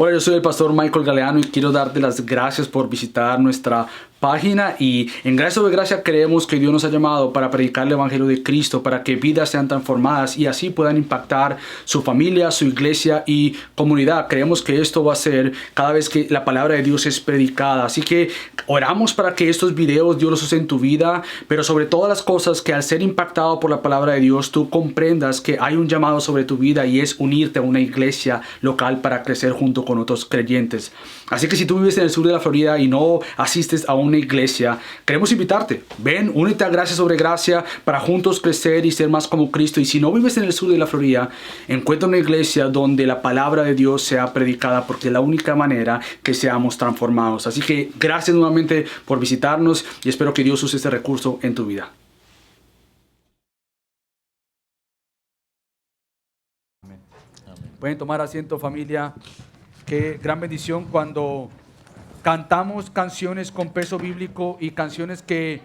Hola, yo soy el pastor Michael Galeano y quiero darte las gracias por visitar nuestra página. Y en Gracia sobre Gracia creemos que Dios nos ha llamado para predicar el Evangelio de Cristo, para que vidas sean transformadas y así puedan impactar su familia, su iglesia y comunidad. Creemos que esto va a ser cada vez que la palabra de Dios es predicada. Así que oramos para que estos videos Dios los use en tu vida, pero sobre todas las cosas que al ser impactado por la palabra de Dios tú comprendas que hay un llamado sobre tu vida y es unirte a una iglesia local para crecer junto con otros creyentes. Así que si tú vives en el sur de la Florida y no asistes a una iglesia, queremos invitarte. Ven, únete a Gracia sobre Gracia para juntos crecer y ser más como Cristo. Y si no vives en el sur de la Florida, encuentra una iglesia donde la palabra de Dios sea predicada, porque es la única manera que seamos transformados. Así que gracias nuevamente por visitarnos y espero que Dios use este recurso en tu vida. Amén. Pueden tomar asiento, familia. Qué gran bendición cuando cantamos canciones con peso bíblico y canciones que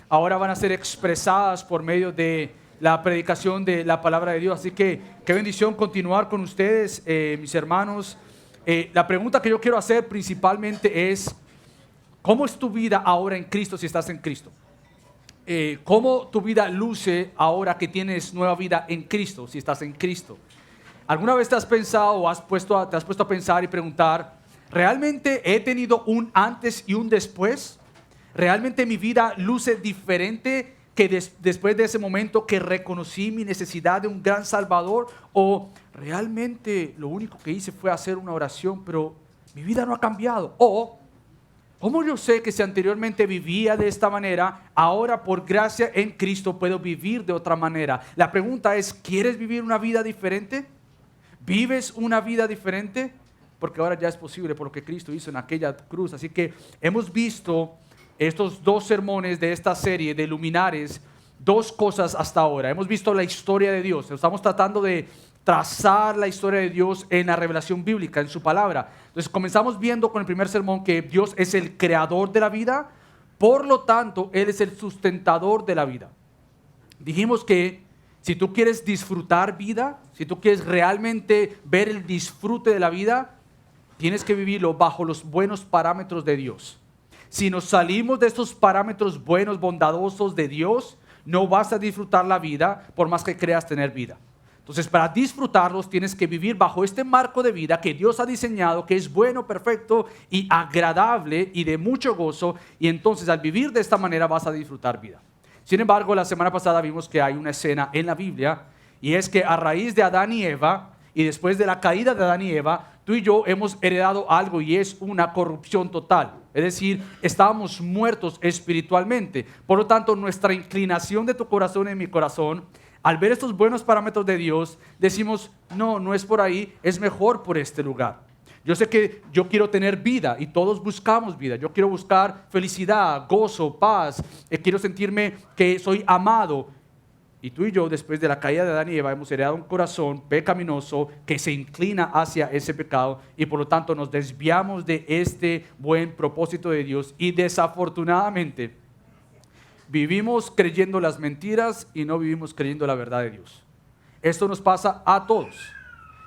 ahora van a ser expresadas por medio de la predicación de la palabra de Dios. Así que qué bendición continuar con ustedes, mis hermanos. La pregunta que yo quiero hacer principalmente es: ¿cómo es tu vida ahora en Cristo si estás en Cristo? ¿Cómo tu vida luce ahora que tienes nueva vida en Cristo si estás en Cristo? ¿Alguna vez te has pensado o te has puesto a pensar y preguntar: ¿realmente he tenido un antes y un después? ¿Realmente mi vida luce diferente que después de ese momento que reconocí mi necesidad de un gran Salvador? ¿O realmente lo único que hice fue hacer una oración, pero mi vida no ha cambiado? ¿O cómo yo sé que si anteriormente vivía de esta manera, ahora por gracia en Cristo puedo vivir de otra manera? La pregunta es: ¿quieres vivir una vida diferente? ¿Vives una vida diferente? Porque ahora ya es posible por lo que Cristo hizo en aquella cruz. Así que hemos visto estos dos sermones de esta serie de luminares, dos cosas hasta ahora. Hemos visto la historia de Dios. Estamos tratando de trazar la historia de Dios en la revelación bíblica, en su palabra. Entonces comenzamos viendo con el primer sermón que Dios es el creador de la vida, por lo tanto Él es el sustentador de la vida. Dijimos que si tú quieres disfrutar vida, si tú quieres realmente ver el disfrute de la vida, tienes que vivirlo bajo los buenos parámetros de Dios. Si nos salimos de estos parámetros buenos, bondadosos de Dios, no vas a disfrutar la vida por más que creas tener vida. Entonces, para disfrutarlos tienes que vivir bajo este marco de vida que Dios ha diseñado, que es bueno, perfecto y agradable y de mucho gozo. Y entonces al vivir de esta manera vas a disfrutar vida. Sin embargo, la semana pasada vimos que hay una escena en la Biblia, y es que a raíz de Adán y Eva, y después de la caída de Adán y Eva, tú y yo hemos heredado algo, y es una corrupción total. Es decir, estábamos muertos espiritualmente. Por lo tanto, nuestra inclinación de tu corazón en mi corazón, al ver estos buenos parámetros de Dios, decimos: no, no es por ahí, es mejor por este lugar. Yo sé que yo quiero tener vida y todos buscamos vida. Yo quiero buscar felicidad, gozo, paz. Quiero sentirme que soy amado. Y tú y yo, después de la caída de Adán y Eva, hemos heredado un corazón pecaminoso que se inclina hacia ese pecado, y por lo tanto nos desviamos de este buen propósito de Dios, y desafortunadamente vivimos creyendo las mentiras y no vivimos creyendo la verdad de Dios. Esto nos pasa a todos.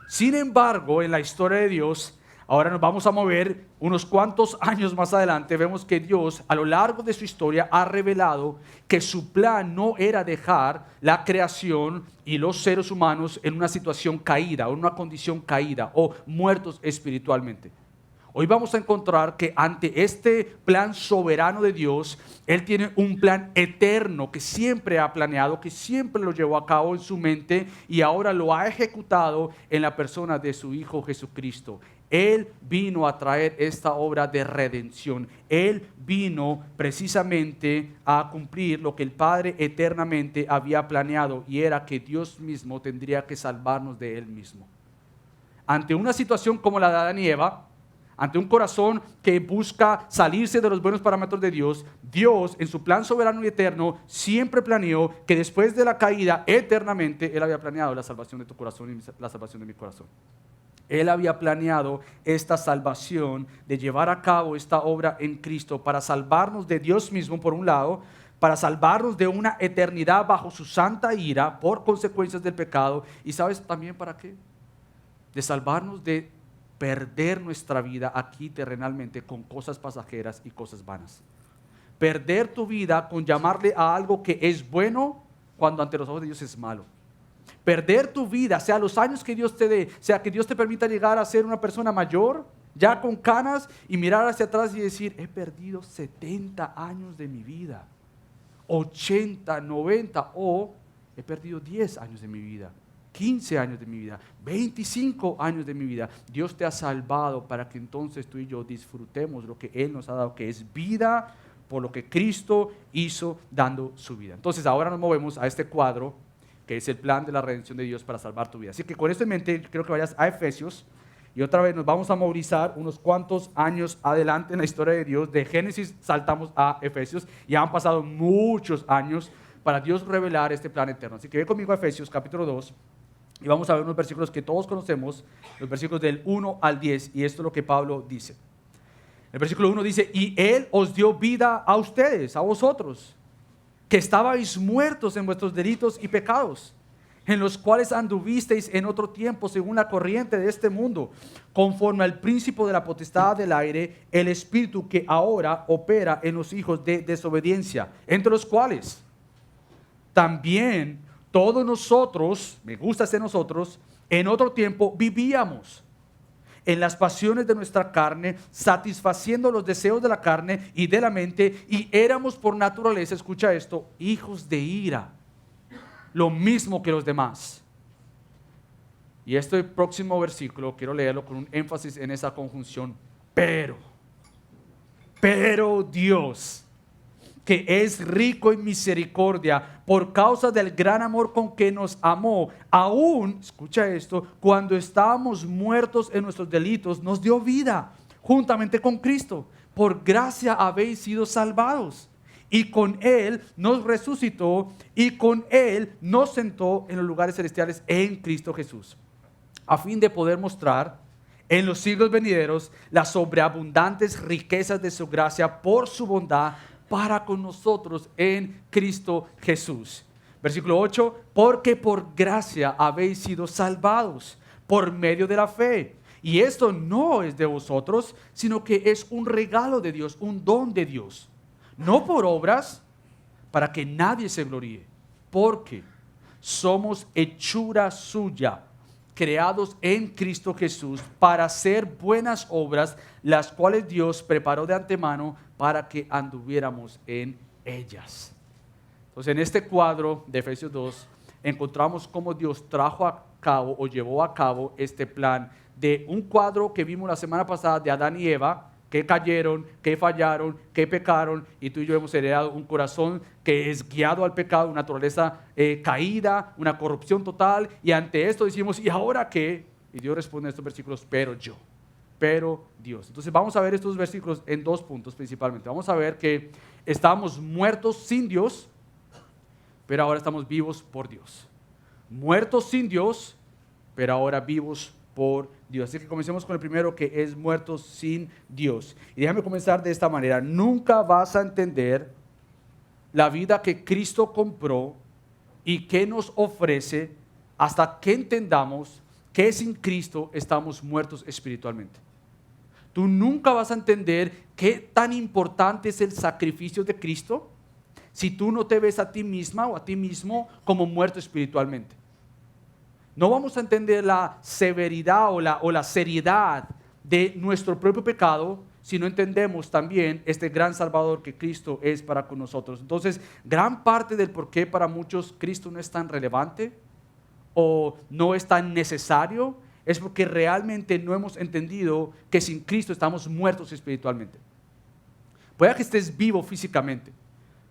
Sin embargo, en la historia de Dios, ahora nos vamos a mover unos cuantos años más adelante. Vemos que Dios a lo largo de su historia ha revelado que su plan no era dejar la creación y los seres humanos en una situación caída, o en una condición caída, o muertos espiritualmente. Hoy vamos a encontrar que ante este plan soberano de Dios, Él tiene un plan eterno que siempre ha planeado, que siempre lo llevó a cabo en su mente y ahora lo ha ejecutado en la persona de su Hijo Jesucristo. Él vino a traer esta obra de redención. Él vino precisamente a cumplir lo que el Padre eternamente había planeado, y era que Dios mismo tendría que salvarnos de Él mismo. Ante una situación como la de Adán y Eva, ante un corazón que busca salirse de los buenos parámetros de Dios, Dios en su plan soberano y eterno siempre planeó que después de la caída eternamente Él había planeado la salvación de tu corazón y la salvación de mi corazón. Él había planeado esta salvación, de llevar a cabo esta obra en Cristo para salvarnos de Dios mismo por un lado, para salvarnos de una eternidad bajo su santa ira por consecuencias del pecado. ¿Y sabes también para qué? De salvarnos de perder nuestra vida aquí terrenalmente con cosas pasajeras y cosas vanas. Perder tu vida con llamarle a algo que es bueno cuando ante los ojos de Dios es malo. Perder tu vida, sea los años que Dios te dé, sea que Dios te permita llegar a ser una persona mayor, ya con canas, y mirar hacia atrás y decir, he perdido 70 años de mi vida, 80, 90, o he perdido 10 años de mi vida, 15 años de mi vida, 25 años de mi vida. Dios te ha salvado para que entonces tú y yo disfrutemos lo que Él nos ha dado, que es vida, por lo que Cristo hizo dando su vida. Entonces ahora nos movemos a este cuadro, que es el plan de la redención de Dios para salvar tu vida. Así que con esto en mente, quiero que vayas a Efesios, y otra vez nos vamos a movilizar unos cuantos años adelante en la historia de Dios. De Génesis saltamos a Efesios, y han pasado muchos años para Dios revelar este plan eterno. Así que ve conmigo a Efesios capítulo 2, y vamos a ver unos versículos que todos conocemos, los versículos del 1 al 10, y esto es lo que Pablo dice. El versículo 1 dice, y Él os dio vida a ustedes, a vosotros, que estabais muertos en vuestros delitos y pecados, en los cuales anduvisteis en otro tiempo según la corriente de este mundo, conforme al príncipe de la potestad del aire, el espíritu que ahora opera en los hijos de desobediencia, entre los cuales también todos nosotros, me gusta ser nosotros, en otro tiempo vivíamos en las pasiones de nuestra carne, satisfaciendo los deseos de la carne y de la mente, y éramos por naturaleza, escucha esto, hijos de ira, lo mismo que los demás. Y este próximo versículo quiero leerlo con un énfasis en esa conjunción, pero Dios, que es rico en misericordia, por causa del gran amor con que nos amó, aún, escucha esto, cuando estábamos muertos en nuestros delitos, nos dio vida juntamente con Cristo. Por gracia habéis sido salvados. Y con Él nos resucitó, y con Él nos sentó en los lugares celestiales en Cristo Jesús, a fin de poder mostrar en los siglos venideros las sobreabundantes riquezas de su gracia por su bondad para con nosotros en Cristo Jesús. Versículo 8, porque por gracia habéis sido salvados por medio de la fe. Y esto no es de vosotros, sino que es un regalo de Dios, un don de Dios. No por obras, para que nadie se gloríe, porque somos hechura suya, creados en Cristo Jesús para hacer buenas obras, las cuales Dios preparó de antemano para que anduviéramos en ellas. Entonces, en este cuadro de Efesios 2 encontramos cómo Dios trajo a cabo o llevó a cabo este plan de un cuadro que vimos la semana pasada de Adán y Eva, que cayeron, que fallaron, que pecaron, y tú y yo hemos heredado un corazón que es guiado al pecado, una naturaleza caída, una corrupción total, y ante esto decimos, ¿y ahora qué? Y Dios responde en estos versículos, pero Dios. Entonces vamos a ver estos versículos en dos puntos principalmente. Vamos a ver que estábamos muertos sin Dios, pero ahora estamos vivos por Dios. Muertos sin Dios, pero ahora vivos por Dios. Así que comencemos con el primero, que es muertos sin Dios. Y déjame comenzar de esta manera. Nunca vas a entender la vida que Cristo compró y que nos ofrece hasta que entendamos que sin Cristo estamos muertos espiritualmente. Tú nunca vas a entender qué tan importante es el sacrificio de Cristo si tú no te ves a ti misma o a ti mismo como muerto espiritualmente. No vamos a entender la severidad o la seriedad de nuestro propio pecado si no entendemos también este gran Salvador que Cristo es para con nosotros. Entonces, gran parte del por qué para muchos Cristo no es tan relevante o no es tan necesario es porque realmente no hemos entendido que sin Cristo estamos muertos espiritualmente. Puede que estés vivo físicamente,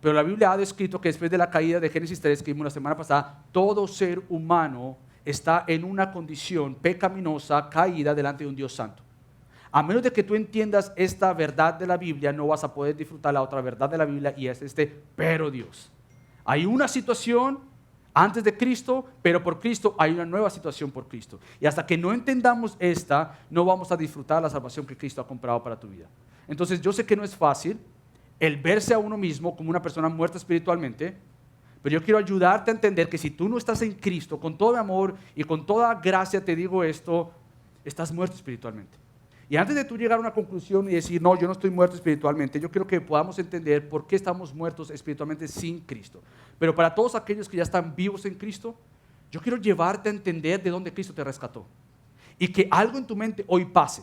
pero la Biblia ha descrito que después de la caída de Génesis 3 que vimos la semana pasada, todo ser humano está en una condición pecaminosa, caída delante de un Dios santo. A menos de que tú entiendas esta verdad de la Biblia, no vas a poder disfrutar la otra verdad de la Biblia, y es pero Dios. Hay una situación antes de Cristo, pero por Cristo hay una nueva situación por Cristo. Y hasta que no entendamos esta, no vamos a disfrutar la salvación que Cristo ha comprado para tu vida. Entonces yo sé que no es fácil el verse a uno mismo como una persona muerta espiritualmente, pero yo quiero ayudarte a entender que si tú no estás en Cristo, con todo amor y con toda gracia te digo esto, estás muerto espiritualmente. Y antes de tú llegar a una conclusión y decir, no, yo no estoy muerto espiritualmente, yo quiero que podamos entender por qué estamos muertos espiritualmente sin Cristo. Pero para todos aquellos que ya están vivos en Cristo, yo quiero llevarte a entender de dónde Cristo te rescató. Y que algo en tu mente hoy pase,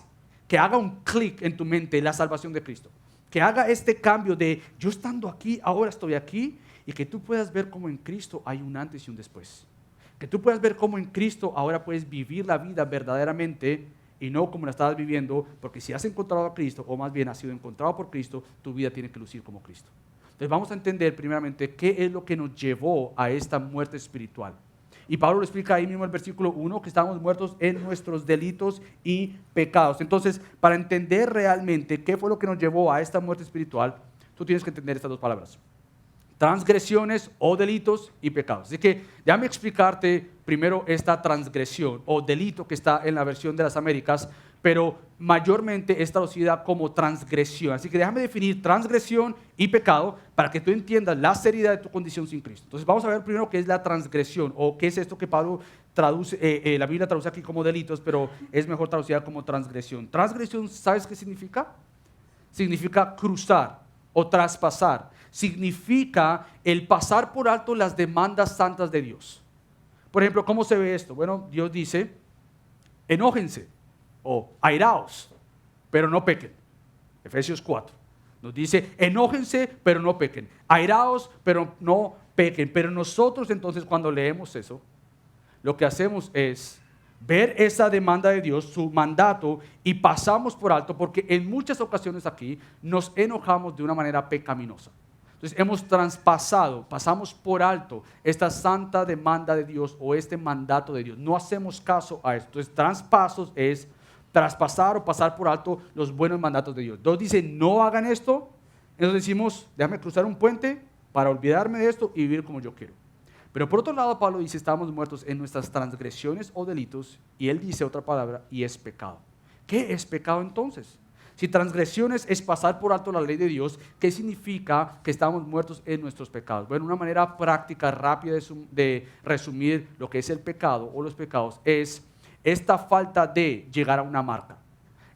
que haga un clic en tu mente la salvación de Cristo. Que haga este cambio de yo estando aquí, ahora estoy aquí, y que tú puedas ver cómo en Cristo hay un antes y un después. Que tú puedas ver cómo en Cristo ahora puedes vivir la vida verdaderamente y no como la estabas viviendo, porque si has encontrado a Cristo, o más bien has sido encontrado por Cristo, tu vida tiene que lucir como Cristo. Entonces vamos a entender primeramente qué es lo que nos llevó a esta muerte espiritual. Y Pablo lo explica ahí mismo en el versículo 1, que estamos muertos en nuestros delitos y pecados. Entonces, para entender realmente qué fue lo que nos llevó a esta muerte espiritual, tú tienes que entender estas dos palabras: transgresiones o delitos y pecados. Así que déjame explicarte primero esta transgresión o delito que está en la versión de las Américas, pero mayormente es traducida como transgresión. Así que déjame definir transgresión y pecado para que tú entiendas la seriedad de tu condición sin Cristo. Entonces vamos a ver primero qué es la transgresión o qué es esto que Pablo traduce, la Biblia traduce aquí como delitos, pero es mejor traducida como transgresión. Transgresión, ¿sabes qué significa? Significa cruzar o traspasar. Significa el pasar por alto las demandas santas de Dios. Por ejemplo, ¿cómo se ve esto? Bueno, Dios dice, enójense o airaos, pero no pequen. Efesios 4 nos dice, enójense, pero no pequen. Airaos, pero no pequen. Pero nosotros entonces cuando leemos eso, lo que hacemos es ver esa demanda de Dios, su mandato, y pasamos por alto, porque en muchas ocasiones aquí nos enojamos de una manera pecaminosa. Entonces hemos traspasado, pasamos por alto esta santa demanda de Dios o este mandato de Dios. No hacemos caso a esto. Entonces traspasos es traspasar o pasar por alto los buenos mandatos de Dios. Dios dice, no hagan esto. Entonces decimos, déjame cruzar un puente para olvidarme de esto y vivir como yo quiero. Pero por otro lado, Pablo dice, estamos muertos en nuestras transgresiones o delitos, y él dice otra palabra, y es pecado. ¿Qué es pecado entonces? Si transgresiones es pasar por alto la ley de Dios, ¿qué significa que estamos muertos en nuestros pecados? Bueno, una manera práctica, rápida de resumir lo que es el pecado o los pecados es esta falta de llegar a una marca.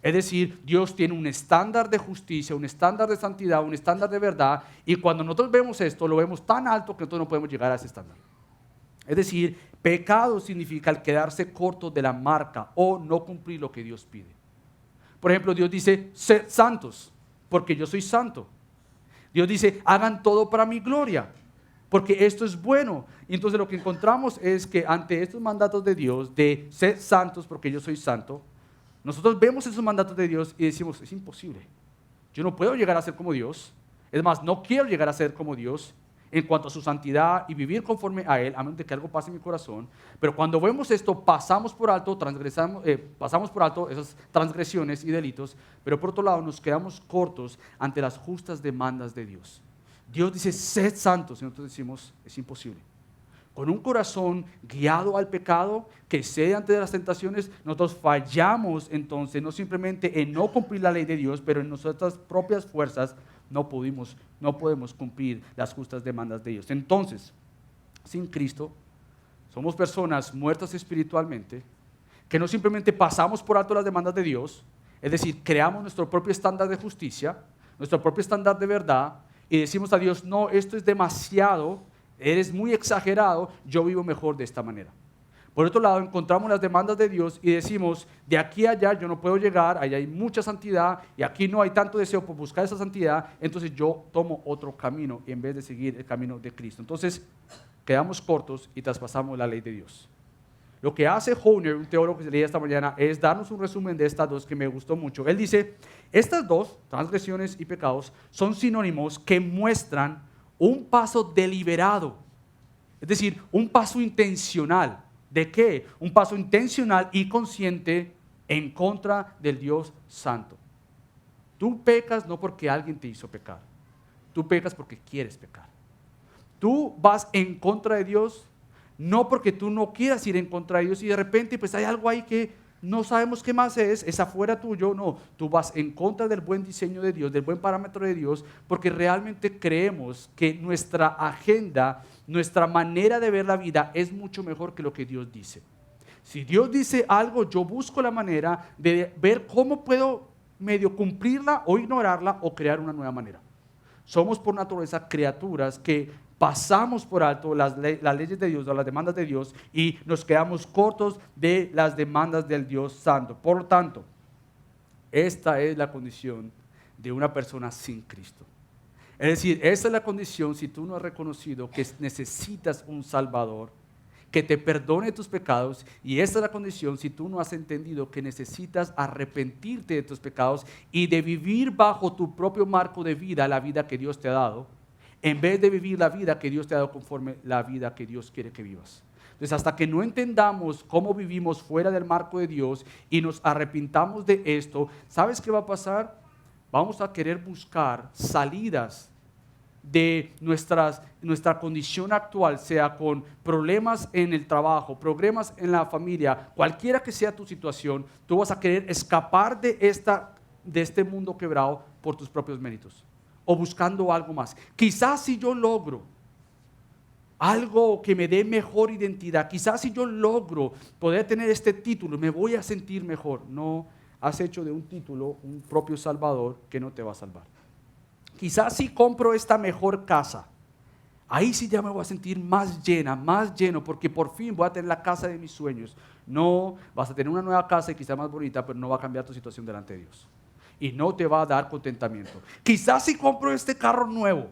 Es decir, Dios tiene un estándar de justicia, un estándar de santidad, un estándar de verdad, y cuando nosotros vemos esto, lo vemos tan alto que nosotros no podemos llegar a ese estándar. Es decir, pecado significa el quedarse corto de la marca o no cumplir lo que Dios pide. Por ejemplo, Dios dice, sed santos, porque yo soy santo. Dios dice, hagan todo para mi gloria, porque esto es bueno. Y entonces lo que encontramos es que ante estos mandatos de Dios, de sed santos, porque yo soy santo, nosotros vemos esos mandatos de Dios y decimos, es imposible. Yo no puedo llegar a ser como Dios. Es más, no quiero llegar a ser como Dios en cuanto a su santidad y vivir conforme a Él, a menos de que algo pase en mi corazón. Pero cuando vemos esto, pasamos por alto, pasamos por alto esas transgresiones y delitos, pero por otro lado nos quedamos cortos ante las justas demandas de Dios. Dios dice, sed santos, y nosotros decimos, es imposible. Con un corazón guiado al pecado, que cede ante las tentaciones, nosotros fallamos entonces, no simplemente en no cumplir la ley de Dios, pero en nuestras propias fuerzas no podemos cumplir las justas demandas de Dios. Entonces, sin Cristo, somos personas muertas espiritualmente, que no simplemente pasamos por alto las demandas de Dios, es decir, creamos nuestro propio estándar de justicia, nuestro propio estándar de verdad, y decimos a Dios, no, esto es demasiado, eres muy exagerado, yo vivo mejor de esta manera. Por otro lado, encontramos las demandas de Dios y decimos, de aquí a allá yo no puedo llegar, allá hay mucha santidad y aquí no hay tanto deseo por buscar esa santidad, entonces yo tomo otro camino en vez de seguir el camino de Cristo. Entonces, quedamos cortos y traspasamos la ley de Dios. Lo que hace Hoehner, un teólogo que se leía esta mañana, es darnos un resumen de estas dos que me gustó mucho. Él dice, estas dos, transgresiones y pecados, son sinónimos que muestran un paso deliberado, es decir, un paso intencional. ¿De qué? Un paso intencional y consciente en contra del Dios Santo. Tú pecas no porque alguien te hizo pecar, tú pecas porque quieres pecar. Tú vas en contra de Dios no porque tú no quieras ir en contra de Dios y de repente pues hay algo ahí que no sabemos qué más es afuera tuyo. No, tú vas en contra del buen diseño de Dios, del buen parámetro de Dios, porque realmente creemos que nuestra agenda, nuestra manera de ver la vida es mucho mejor que lo que Dios dice. Si Dios dice algo, yo busco la manera de ver cómo puedo medio cumplirla o ignorarla o crear una nueva manera. Somos por naturaleza criaturas que pasamos por alto las leyes de Dios o las demandas de Dios y nos quedamos cortos de las demandas del Dios Santo. Por lo tanto, esta es la condición de una persona sin Cristo. Es decir, esa es la condición si tú no has reconocido que necesitas un Salvador, que te perdone tus pecados, y esta es la condición si tú no has entendido que necesitas arrepentirte de tus pecados y de vivir bajo tu propio marco de vida, la vida que Dios te ha dado, en vez de vivir la vida que Dios te ha dado conforme la vida que Dios quiere que vivas. Entonces, hasta que no entendamos cómo vivimos fuera del marco de Dios y nos arrepintamos de esto, ¿sabes qué va a pasar? Vamos a querer buscar salidas de nuestra condición actual, sea con problemas en el trabajo, problemas en la familia, cualquiera que sea tu situación, tú vas a querer escapar de este mundo quebrado por tus propios méritos o buscando algo más. Quizás si yo logro algo que me dé mejor identidad, quizás si yo logro poder tener este título, me voy a sentir mejor. No, has hecho de un título un propio salvador que no te va a salvar. Quizás si compro esta mejor casa, ahí sí ya me voy a sentir más llena, más lleno, porque por fin voy a tener la casa de mis sueños. No, vas a tener una nueva casa y quizás más bonita, pero no va a cambiar tu situación delante de Dios. Y no te va a dar contentamiento. Quizás si compro este carro nuevo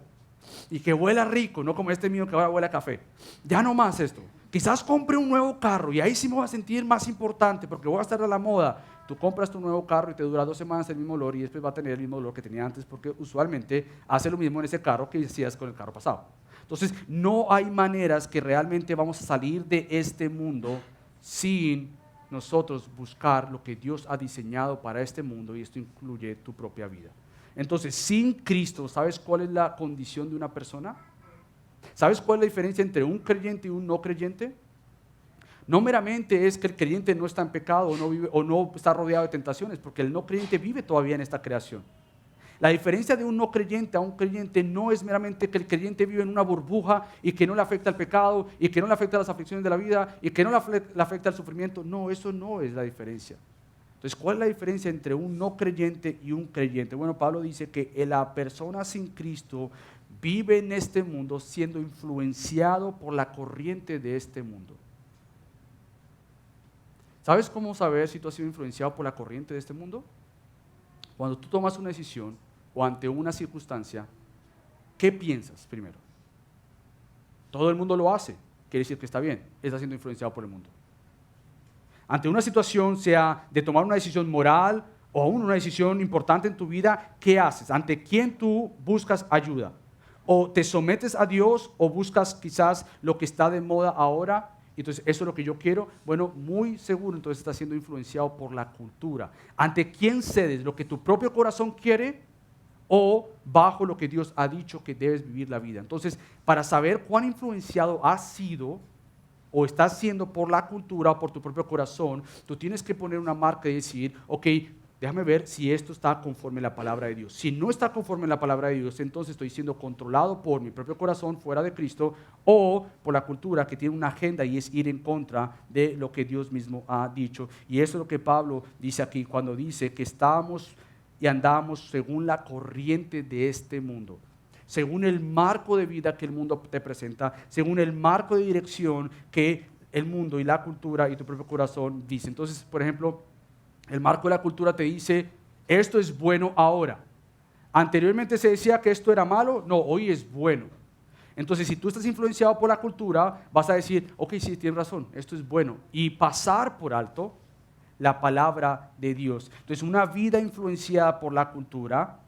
y que huela rico, no como este mío que ahora huele a café. Ya no más esto. Quizás compre un nuevo carro y ahí sí me voy a sentir más importante porque voy a estar a la moda. Tú compras tu nuevo carro y te dura 2 semanas el mismo olor y después va a tener el mismo olor que tenía antes porque usualmente hace lo mismo en ese carro que hacías con el carro pasado. Entonces, no hay maneras que realmente vamos a salir de este mundo sin nosotros buscar lo que Dios ha diseñado para este mundo, y esto incluye tu propia vida. Entonces, sin Cristo, ¿sabes cuál es la condición de una persona? ¿Sabes cuál es la diferencia entre un creyente y un no creyente? No meramente es que el creyente no está en pecado o no está rodeado de tentaciones, porque el no creyente vive todavía en esta creación. La diferencia de un no creyente a un creyente no es meramente que el creyente vive en una burbuja y que no le afecta el pecado y que no le afecta las aflicciones de la vida y que no le afecta el sufrimiento. No, eso no es la diferencia. Entonces, ¿cuál es la diferencia entre un no creyente y un creyente? Bueno, Pablo dice que la persona sin Cristo vive en este mundo siendo influenciado por la corriente de este mundo. ¿Sabes cómo saber si tú has sido influenciado por la corriente de este mundo? Cuando tú tomas una decisión o ante una circunstancia, ¿qué piensas primero? Todo el mundo lo hace, quiere decir que está bien, está siendo influenciado por el mundo. Ante una situación, sea de tomar una decisión moral o aún una decisión importante en tu vida, ¿qué haces? ¿Ante quién tú buscas ayuda? ¿O te sometes a Dios o buscas quizás lo que está de moda ahora? Entonces, eso es lo que yo quiero. Bueno, muy seguro, entonces estás siendo influenciado por la cultura. ¿Ante quién cedes? ¿Lo que tu propio corazón quiere o bajo lo que Dios ha dicho que debes vivir la vida? Entonces, para saber cuán influenciado has sido o estás siendo por la cultura o por tu propio corazón, tú tienes que poner una marca y decir, ok, déjame ver si esto está conforme a la palabra de Dios. Si no está conforme a la palabra de Dios, entonces estoy siendo controlado por mi propio corazón fuera de Cristo o por la cultura que tiene una agenda y es ir en contra de lo que Dios mismo ha dicho. Y eso es lo que Pablo dice aquí cuando dice que estamos y andamos según la corriente de este mundo, según el marco de vida que el mundo te presenta, según el marco de dirección que el mundo y la cultura y tu propio corazón dicen. Entonces, por ejemplo, el marco de la cultura te dice, esto es bueno ahora. Anteriormente se decía que esto era malo, no, hoy es bueno. Entonces, si tú estás influenciado por la cultura, vas a decir, ok, sí, tienes razón, esto es bueno. Y pasar por alto la palabra de Dios. Entonces, una vida influenciada por la cultura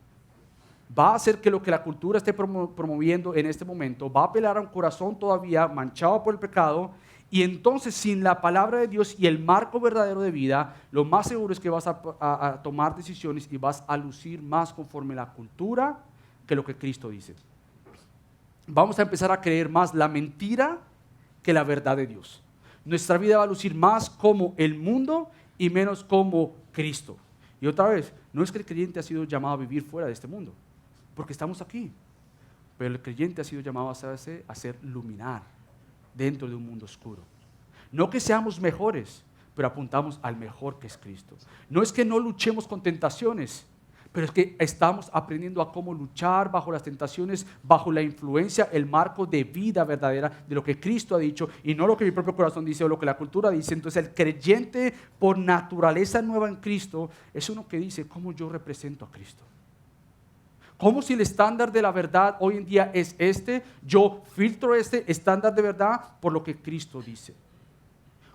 va a hacer que lo que la cultura esté promoviendo en este momento va a apelar a un corazón todavía manchado por el pecado, y entonces sin la palabra de Dios y el marco verdadero de vida, lo más seguro es que vas a tomar decisiones y vas a lucir más conforme a la cultura que lo que Cristo dice. Vamos a empezar a creer más la mentira que la verdad de Dios. Nuestra vida va a lucir más como el mundo y menos como Cristo. Y otra vez, no es que el creyente ha sido llamado a vivir fuera de este mundo, porque estamos aquí. Pero el creyente ha sido llamado a ser luminar dentro de un mundo oscuro. No que seamos mejores, pero apuntamos al mejor que es Cristo. No es que no luchemos con tentaciones, pero es que estamos aprendiendo a cómo luchar bajo las tentaciones, bajo la influencia, el marco de vida verdadera de lo que Cristo ha dicho y no lo que mi propio corazón dice o lo que la cultura dice. Entonces el creyente por naturaleza nueva en Cristo es uno que dice, ¿cómo yo represento a Cristo? Como si el estándar de la verdad hoy en día es este, yo filtro este estándar de verdad por lo que Cristo dice.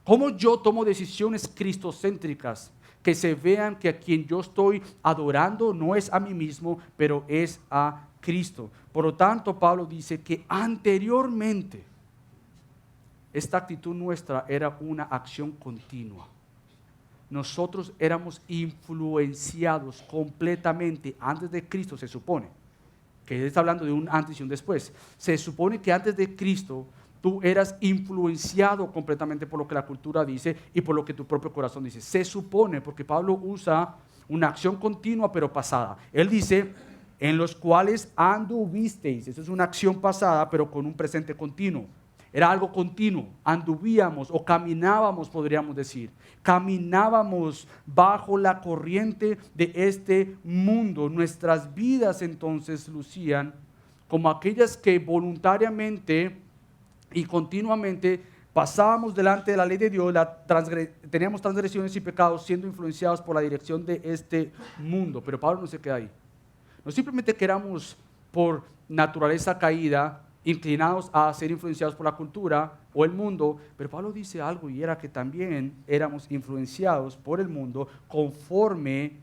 ¿Cómo yo tomo decisiones cristocéntricas que se vean que a quien yo estoy adorando no es a mí mismo, pero es a Cristo? Por lo tanto, Pablo dice que anteriormente esta actitud nuestra era una acción continua. Nosotros éramos influenciados completamente antes de Cristo, se supone, que él está hablando de un antes y un después. Se supone que antes de Cristo tú eras influenciado completamente por lo que la cultura dice y por lo que tu propio corazón dice. Se supone, porque Pablo usa una acción continua pero pasada. Él dice, en los cuales anduvisteis. Eso es una acción pasada pero con un presente continuo. Era algo continuo, anduvíamos o caminábamos, podríamos decir. Caminábamos bajo la corriente de este mundo. Nuestras vidas entonces lucían como aquellas que voluntariamente y continuamente pasábamos delante de la ley de Dios, teníamos transgresiones y pecados siendo influenciados por la dirección de este mundo. Pero Pablo no se queda ahí. No simplemente que éramos por naturaleza caída, inclinados a ser influenciados por la cultura o el mundo, pero Pablo dice algo y era que también éramos influenciados por el mundo conforme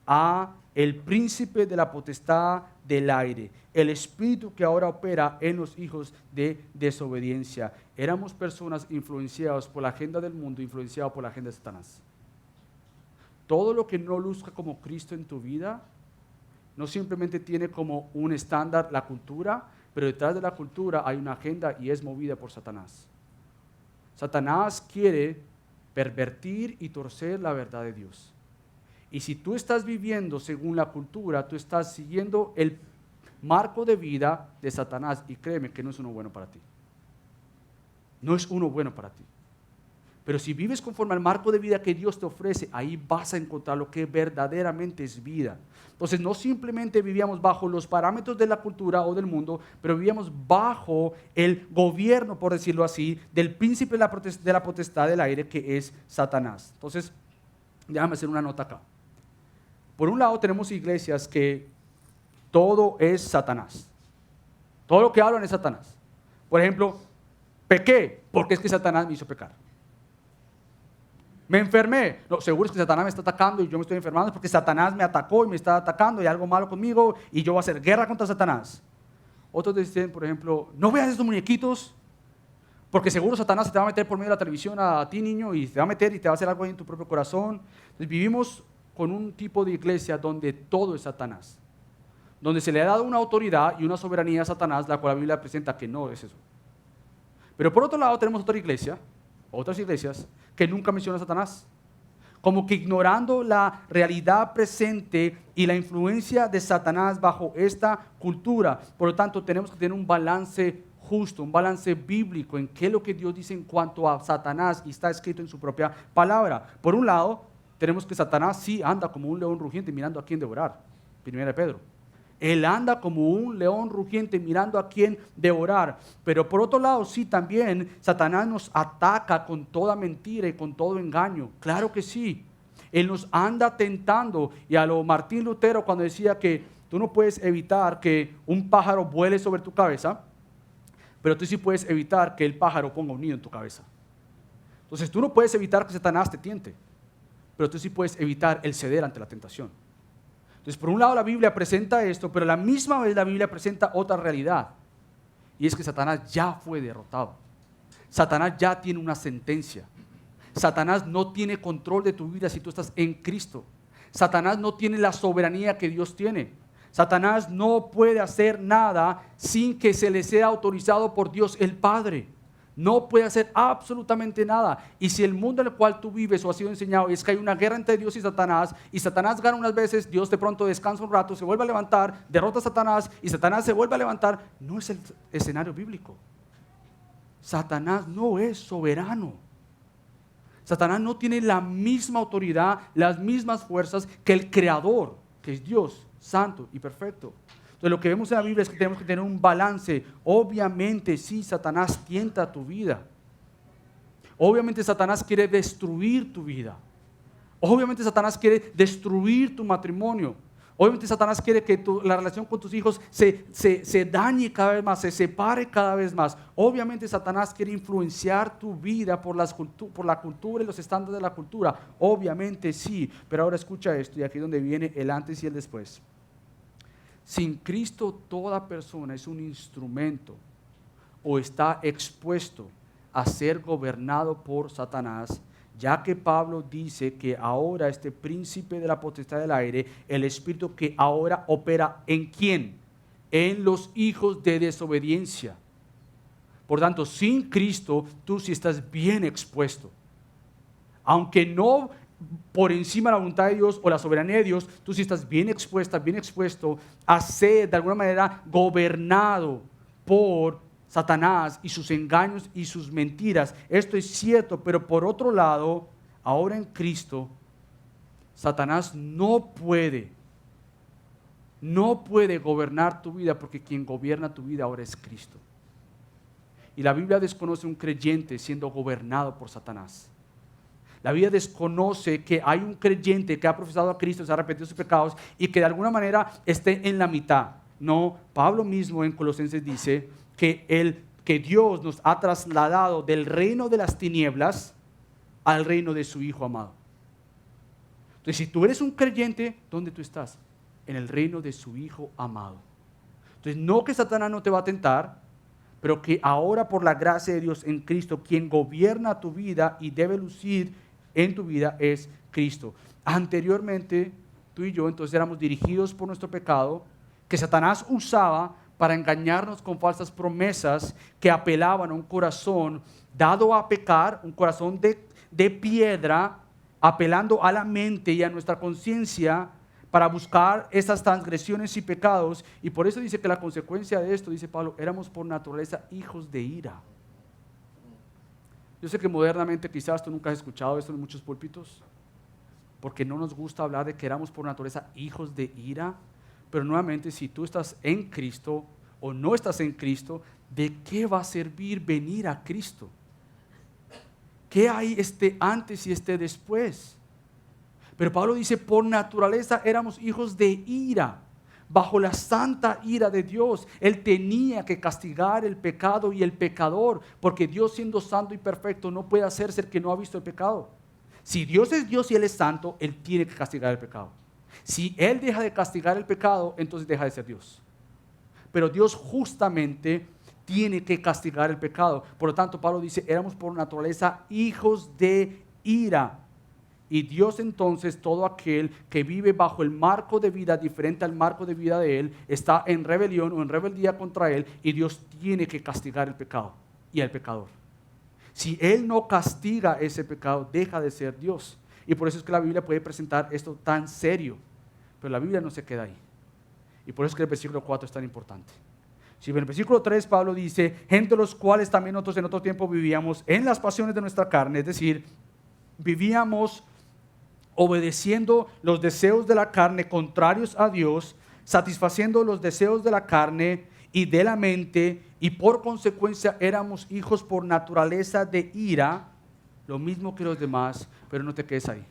a el príncipe de la potestad del aire, el espíritu que ahora opera en los hijos de desobediencia. Éramos personas influenciadas por la agenda del mundo, influenciados por la agenda de Satanás. Todo lo que no luzca como Cristo en tu vida, no simplemente tiene como un estándar la cultura, pero detrás de la cultura hay una agenda y es movida por Satanás. Satanás quiere pervertir y torcer la verdad de Dios. Y si tú estás viviendo según la cultura, tú estás siguiendo el marco de vida de Satanás y créeme que no es uno bueno para ti. No es uno bueno para ti. Pero si vives conforme al marco de vida que Dios te ofrece, ahí vas a encontrar lo que verdaderamente es vida. Entonces no simplemente vivíamos bajo los parámetros de la cultura o del mundo, pero vivíamos bajo el gobierno, por decirlo así, del príncipe de la potestad del aire que es Satanás. Entonces, déjame hacer una nota acá. Por un lado tenemos iglesias que todo es Satanás. Todo lo que hablan es Satanás. Por ejemplo, pequé porque es que Satanás me hizo pecar. Me enfermé. No, seguro es que Satanás me está atacando y yo me estoy enfermando porque Satanás me atacó y me está atacando y hay algo malo conmigo y yo voy a hacer guerra contra Satanás. Otros dicen, por ejemplo, no veas estos muñequitos porque seguro Satanás se te va a meter por medio de la televisión a ti, niño, y te va a meter y te va a hacer algo ahí en tu propio corazón. Entonces vivimos con un tipo de iglesia donde todo es Satanás, donde se le ha dado una autoridad y una soberanía a Satanás, la cual la Biblia presenta que no es eso. Pero por otro lado tenemos otras iglesias que nunca mencionan a Satanás, como que ignorando la realidad presente y la influencia de Satanás bajo esta cultura. Por lo tanto, tenemos que tener un balance justo, un balance bíblico en qué es lo que Dios dice en cuanto a Satanás y está escrito en su propia palabra. Por un lado, tenemos que Satanás sí anda como un león rugiente mirando a quién devorar. 1 Pedro. Él anda como un león rugiente mirando a quién devorar. Pero por otro lado, sí, también Satanás nos ataca con toda mentira y con todo engaño. Claro que sí. Él nos anda tentando. Y a lo Martín Lutero cuando decía que tú no puedes evitar que un pájaro vuele sobre tu cabeza, pero tú sí puedes evitar que el pájaro ponga un nido en tu cabeza. Entonces tú no puedes evitar que Satanás te tiente, pero tú sí puedes evitar el ceder ante la tentación. Entonces, por un lado la Biblia presenta esto, pero a la misma vez la Biblia presenta otra realidad. Y es que Satanás ya fue derrotado. Satanás ya tiene una sentencia. Satanás no tiene control de tu vida si tú estás en Cristo. Satanás no tiene la soberanía que Dios tiene. Satanás no puede hacer nada sin que se le sea autorizado por Dios el Padre. No puede hacer absolutamente nada. Y si el mundo en el cual tú vives o has sido enseñado es que hay una guerra entre Dios y Satanás gana unas veces, Dios de pronto descansa un rato, se vuelve a levantar, derrota a Satanás y Satanás se vuelve a levantar, no es el escenario bíblico. Satanás no es soberano. Satanás no tiene la misma autoridad, las mismas fuerzas que el Creador, que es Dios, santo y perfecto. Entonces lo que vemos en la Biblia es que tenemos que tener un balance. Obviamente sí, Satanás tienta tu vida. Obviamente Satanás quiere destruir tu vida. Obviamente Satanás quiere destruir tu matrimonio. Obviamente Satanás quiere que la relación con tus hijos se dañe cada vez más, se separe cada vez más. Obviamente Satanás quiere influenciar tu vida por la cultura y los estándares de la cultura. Obviamente sí, pero ahora escucha esto y aquí es donde viene el antes y el después. Sin Cristo toda persona es un instrumento o está expuesto a ser gobernado por Satanás, ya que Pablo dice que ahora este príncipe de la potestad del aire, el espíritu que ahora opera ¿en quién? En los hijos de desobediencia. Por tanto, sin Cristo tú sí estás bien expuesto. Aunque no por encima de la voluntad de Dios o la soberanía de Dios, tú sí estás bien expuesto a ser de alguna manera gobernado por Satanás y sus engaños y sus mentiras. Esto es cierto, pero por otro lado, ahora en Cristo, Satanás no puede gobernar tu vida porque quien gobierna tu vida ahora es Cristo. Y la Biblia desconoce un creyente siendo gobernado por Satanás. La Biblia desconoce que hay un creyente que ha profesado a Cristo, se ha arrepentido de sus pecados y que de alguna manera esté en la mitad. No, Pablo mismo en Colosenses dice que Dios nos ha trasladado del reino de las tinieblas al reino de su Hijo amado. Entonces, si tú eres un creyente, ¿dónde tú estás? En el reino de su Hijo amado. Entonces, no que Satanás no te va a tentar, pero que ahora por la gracia de Dios en Cristo, quien gobierna tu vida y debe lucir en tu vida es Cristo. Anteriormente, tú y yo entonces éramos dirigidos por nuestro pecado, que Satanás usaba para engañarnos con falsas promesas que apelaban a un corazón dado a pecar, un corazón de piedra, apelando a la mente y a nuestra conciencia para buscar esas transgresiones y pecados. Y por eso dice que la consecuencia de esto, dice Pablo, éramos por naturaleza hijos de ira. Yo sé que modernamente quizás tú nunca has escuchado esto en muchos púlpitos, porque no nos gusta hablar de que éramos por naturaleza hijos de ira. Pero nuevamente, si tú estás en Cristo o no estás en Cristo, ¿de qué va a servir venir a Cristo? ¿Qué hay antes y después? Pero Pablo dice, por naturaleza éramos hijos de ira, bajo la santa ira de Dios. Él tenía que castigar el pecado y el pecador, porque Dios, siendo santo y perfecto, no puede hacerse el que no ha visto el pecado. Si Dios es Dios y Él es santo, Él tiene que castigar el pecado. Si Él deja de castigar el pecado, entonces deja de ser Dios. Pero Dios justamente tiene que castigar el pecado. Por lo tanto, Pablo dice, éramos por naturaleza hijos de ira. Y Dios entonces, todo aquel que vive bajo el marco de vida diferente al marco de vida de Él, está en rebelión o en rebeldía contra Él, y Dios tiene que castigar el pecado y al pecador. Si Él no castiga ese pecado, deja de ser Dios. Y por eso es que la Biblia puede presentar esto tan serio. Pero la Biblia no se queda ahí. Y por eso es que el versículo 4 es tan importante. Si en el versículo 3 Pablo dice, entre los cuales también nosotros en otro tiempo vivíamos en las pasiones de nuestra carne, es decir, vivíamos obedeciendo los deseos de la carne contrarios a Dios, satisfaciendo los deseos de la carne y de la mente, y por consecuencia éramos hijos por naturaleza de ira, lo mismo que los demás, pero no te quedes ahí.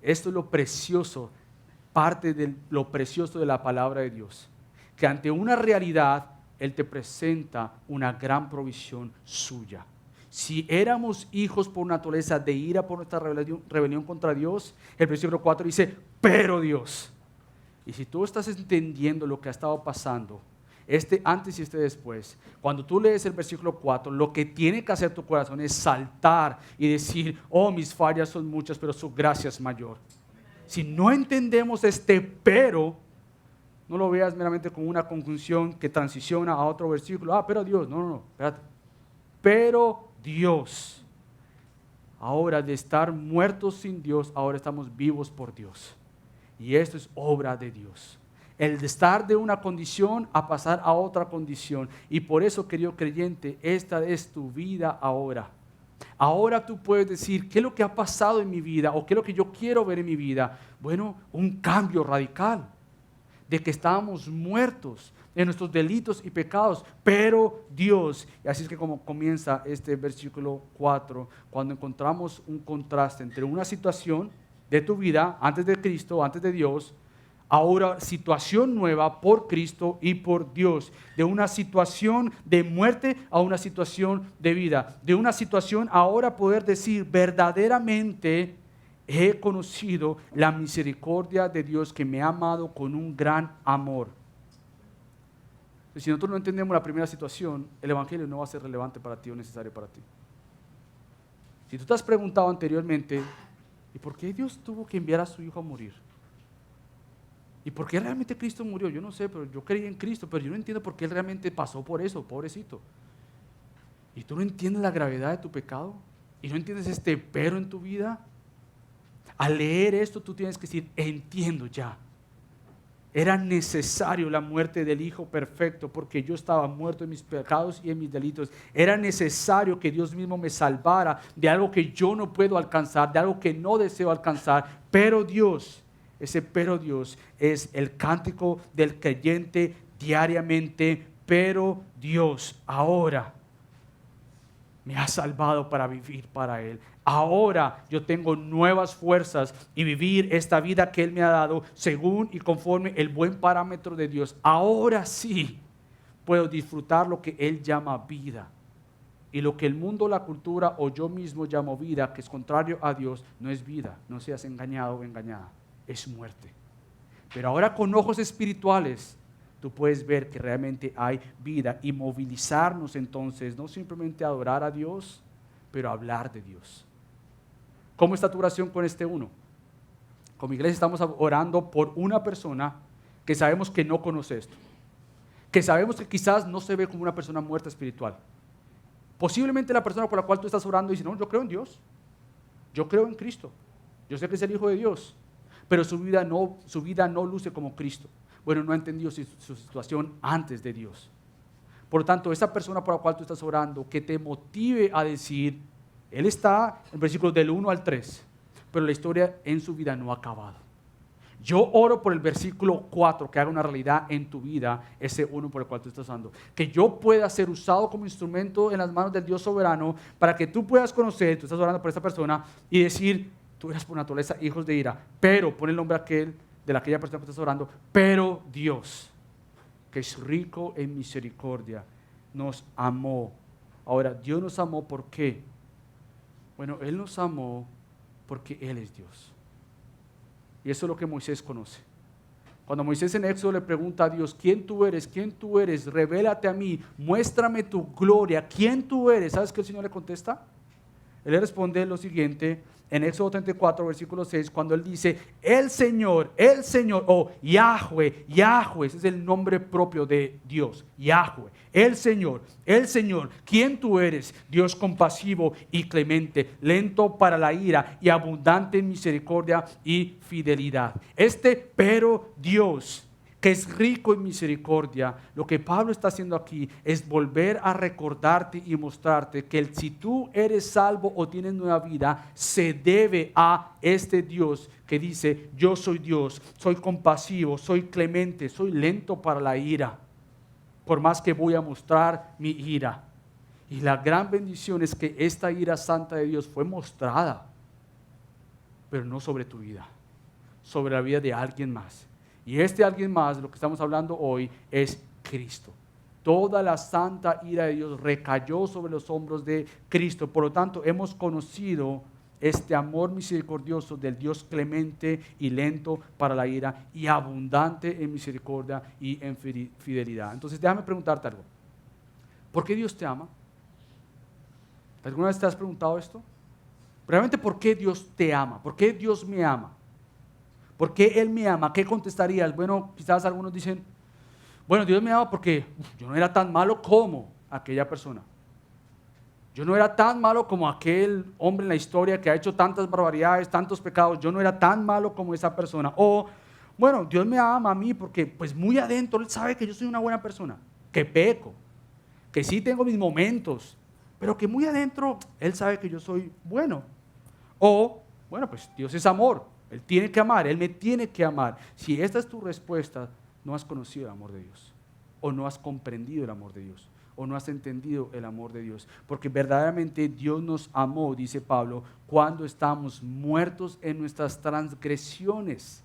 Esto es lo precioso, parte de lo precioso de la palabra de Dios, que ante una realidad Él te presenta una gran provisión suya. Si éramos hijos por naturaleza de ira por nuestra rebelión contra Dios, el versículo 4 dice, pero Dios. Y si tú estás entendiendo lo que ha estado pasando, antes y después, cuando tú lees el versículo 4, lo que tiene que hacer tu corazón es saltar y decir, oh, mis fallas son muchas, pero su gracia es mayor. Si no entendemos pero, no lo veas meramente como una conjunción que transiciona a otro versículo. Pero Dios, no, espérate. Pero Dios, ahora de estar muertos sin Dios, ahora estamos vivos por Dios. Y esto es obra de Dios. El de estar de una condición a pasar a otra condición. Y por eso, querido creyente, esta es tu vida ahora. Ahora tú puedes decir, ¿qué es lo que ha pasado en mi vida? ¿O qué es lo que yo quiero ver en mi vida? Bueno, un cambio radical, de que estábamos muertos en nuestros delitos y pecados, pero Dios, y así es que como comienza este versículo 4, cuando encontramos un contraste entre una situación de tu vida antes de Cristo, antes de Dios, ahora situación nueva por Cristo y por Dios, de una situación de muerte a una situación de vida, de una situación ahora poder decir verdaderamente he conocido la misericordia de Dios que me ha amado con un gran amor. Si nosotros no entendemos la primera situación, el evangelio no va a ser relevante para ti o necesario para ti. Si tú te has preguntado anteriormente, ¿y por qué Dios tuvo que enviar a su hijo a morir? ¿Y por qué realmente Cristo murió? Yo no sé, pero yo creí en Cristo, pero yo no entiendo por qué Él realmente pasó por eso, pobrecito. ¿Y tú no entiendes la gravedad de tu pecado? ¿Y no entiendes este pero en tu vida? Al leer esto tú tienes que decir, entiendo ya. Era necesario la muerte del Hijo perfecto porque yo estaba muerto en mis pecados y en mis delitos. Era necesario que Dios mismo me salvara de algo que yo no puedo alcanzar, de algo que no deseo alcanzar. Pero Dios, ese pero Dios es el cántico del creyente diariamente. Pero Dios ahora me ha salvado para vivir para Él. Ahora yo tengo nuevas fuerzas y vivir esta vida que Él me ha dado según y conforme el buen parámetro de Dios. Ahora sí puedo disfrutar lo que Él llama vida. Y lo que el mundo, la cultura o yo mismo llamo vida, que es contrario a Dios, no es vida. No seas engañado o engañada. Es muerte. Pero ahora con ojos espirituales tú puedes ver que realmente hay vida y movilizarnos entonces, no simplemente a adorar a Dios, pero a hablar de Dios. ¿Cómo está tu oración con este uno? Como iglesia estamos orando por una persona que sabemos que no conoce esto, que sabemos que quizás no se ve como una persona muerta espiritual. Posiblemente la persona por la cual tú estás orando dice, no, yo creo en Dios, yo creo en Cristo, yo sé que es el Hijo de Dios, pero su vida no luce como Cristo. Bueno, no ha entendido su situación antes de Dios. Por lo tanto, esa persona por la cual tú estás orando, que te motive a decir, él está en versículos del 1 al 3, pero la historia en su vida no ha acabado. Yo oro por el versículo 4, que haga una realidad en tu vida, ese uno por el cual tú estás orando. Que yo pueda ser usado como instrumento en las manos del Dios soberano, para que tú puedas conocer, tú estás orando por esa persona, y decir, tú eres por naturaleza hijos de ira, pero pon el nombre de aquella persona que estás orando, pero Dios, que es rico en misericordia, nos amó. Ahora, Dios nos amó, ¿por qué? Bueno, Él nos amó porque Él es Dios. Y eso es lo que Moisés conoce. Cuando Moisés en Éxodo le pregunta a Dios, ¿quién tú eres? ¿Quién tú eres? Revélate a mí, muéstrame tu gloria. ¿Quién tú eres? ¿Sabes qué el Señor le contesta? Él le responde lo siguiente en Éxodo 34, versículo 6, cuando él dice, el Señor, o Yahweh, ese es el nombre propio de Dios, Yahweh, el Señor, ¿quién tú eres? Dios compasivo y clemente, lento para la ira y abundante en misericordia y fidelidad. Pero Dios, que es rico en misericordia, lo que Pablo está haciendo aquí es volver a recordarte y mostrarte que si tú eres salvo o tienes nueva vida, se debe a este Dios que dice, yo soy Dios, soy compasivo, soy clemente, soy lento para la ira, por más que voy a mostrar mi ira. Y la gran bendición es que esta ira santa de Dios fue mostrada, pero no sobre tu vida, sobre la vida de alguien más. Y este alguien más, de lo que estamos hablando hoy, es Cristo. Toda la santa ira de Dios recayó sobre los hombros de Cristo. Por lo tanto, hemos conocido este amor misericordioso del Dios clemente y lento para la ira y abundante en misericordia y en fidelidad. Entonces, déjame preguntarte algo. ¿Por qué Dios te ama? ¿Alguna vez te has preguntado esto? Realmente, ¿por qué Dios te ama? ¿Por qué Dios me ama? ¿Por qué Él me ama? ¿Qué contestarías? Bueno, quizás algunos dicen, bueno, Dios me ama porque yo no era tan malo como aquella persona. Yo no era tan malo como aquel hombre en la historia que ha hecho tantas barbaridades, tantos pecados. Yo no era tan malo como esa persona. O, bueno, Dios me ama a mí porque pues muy adentro Él sabe que yo soy una buena persona, que peco, que sí tengo mis momentos, pero que muy adentro Él sabe que yo soy bueno. O, bueno, pues Dios es amor, Él tiene que amar, Él me tiene que amar. Si esta es tu respuesta, no has conocido el amor de Dios, o no has comprendido el amor de Dios, o no has entendido el amor de Dios. Porque verdaderamente Dios nos amó, dice Pablo, cuando estábamos muertos en nuestras transgresiones.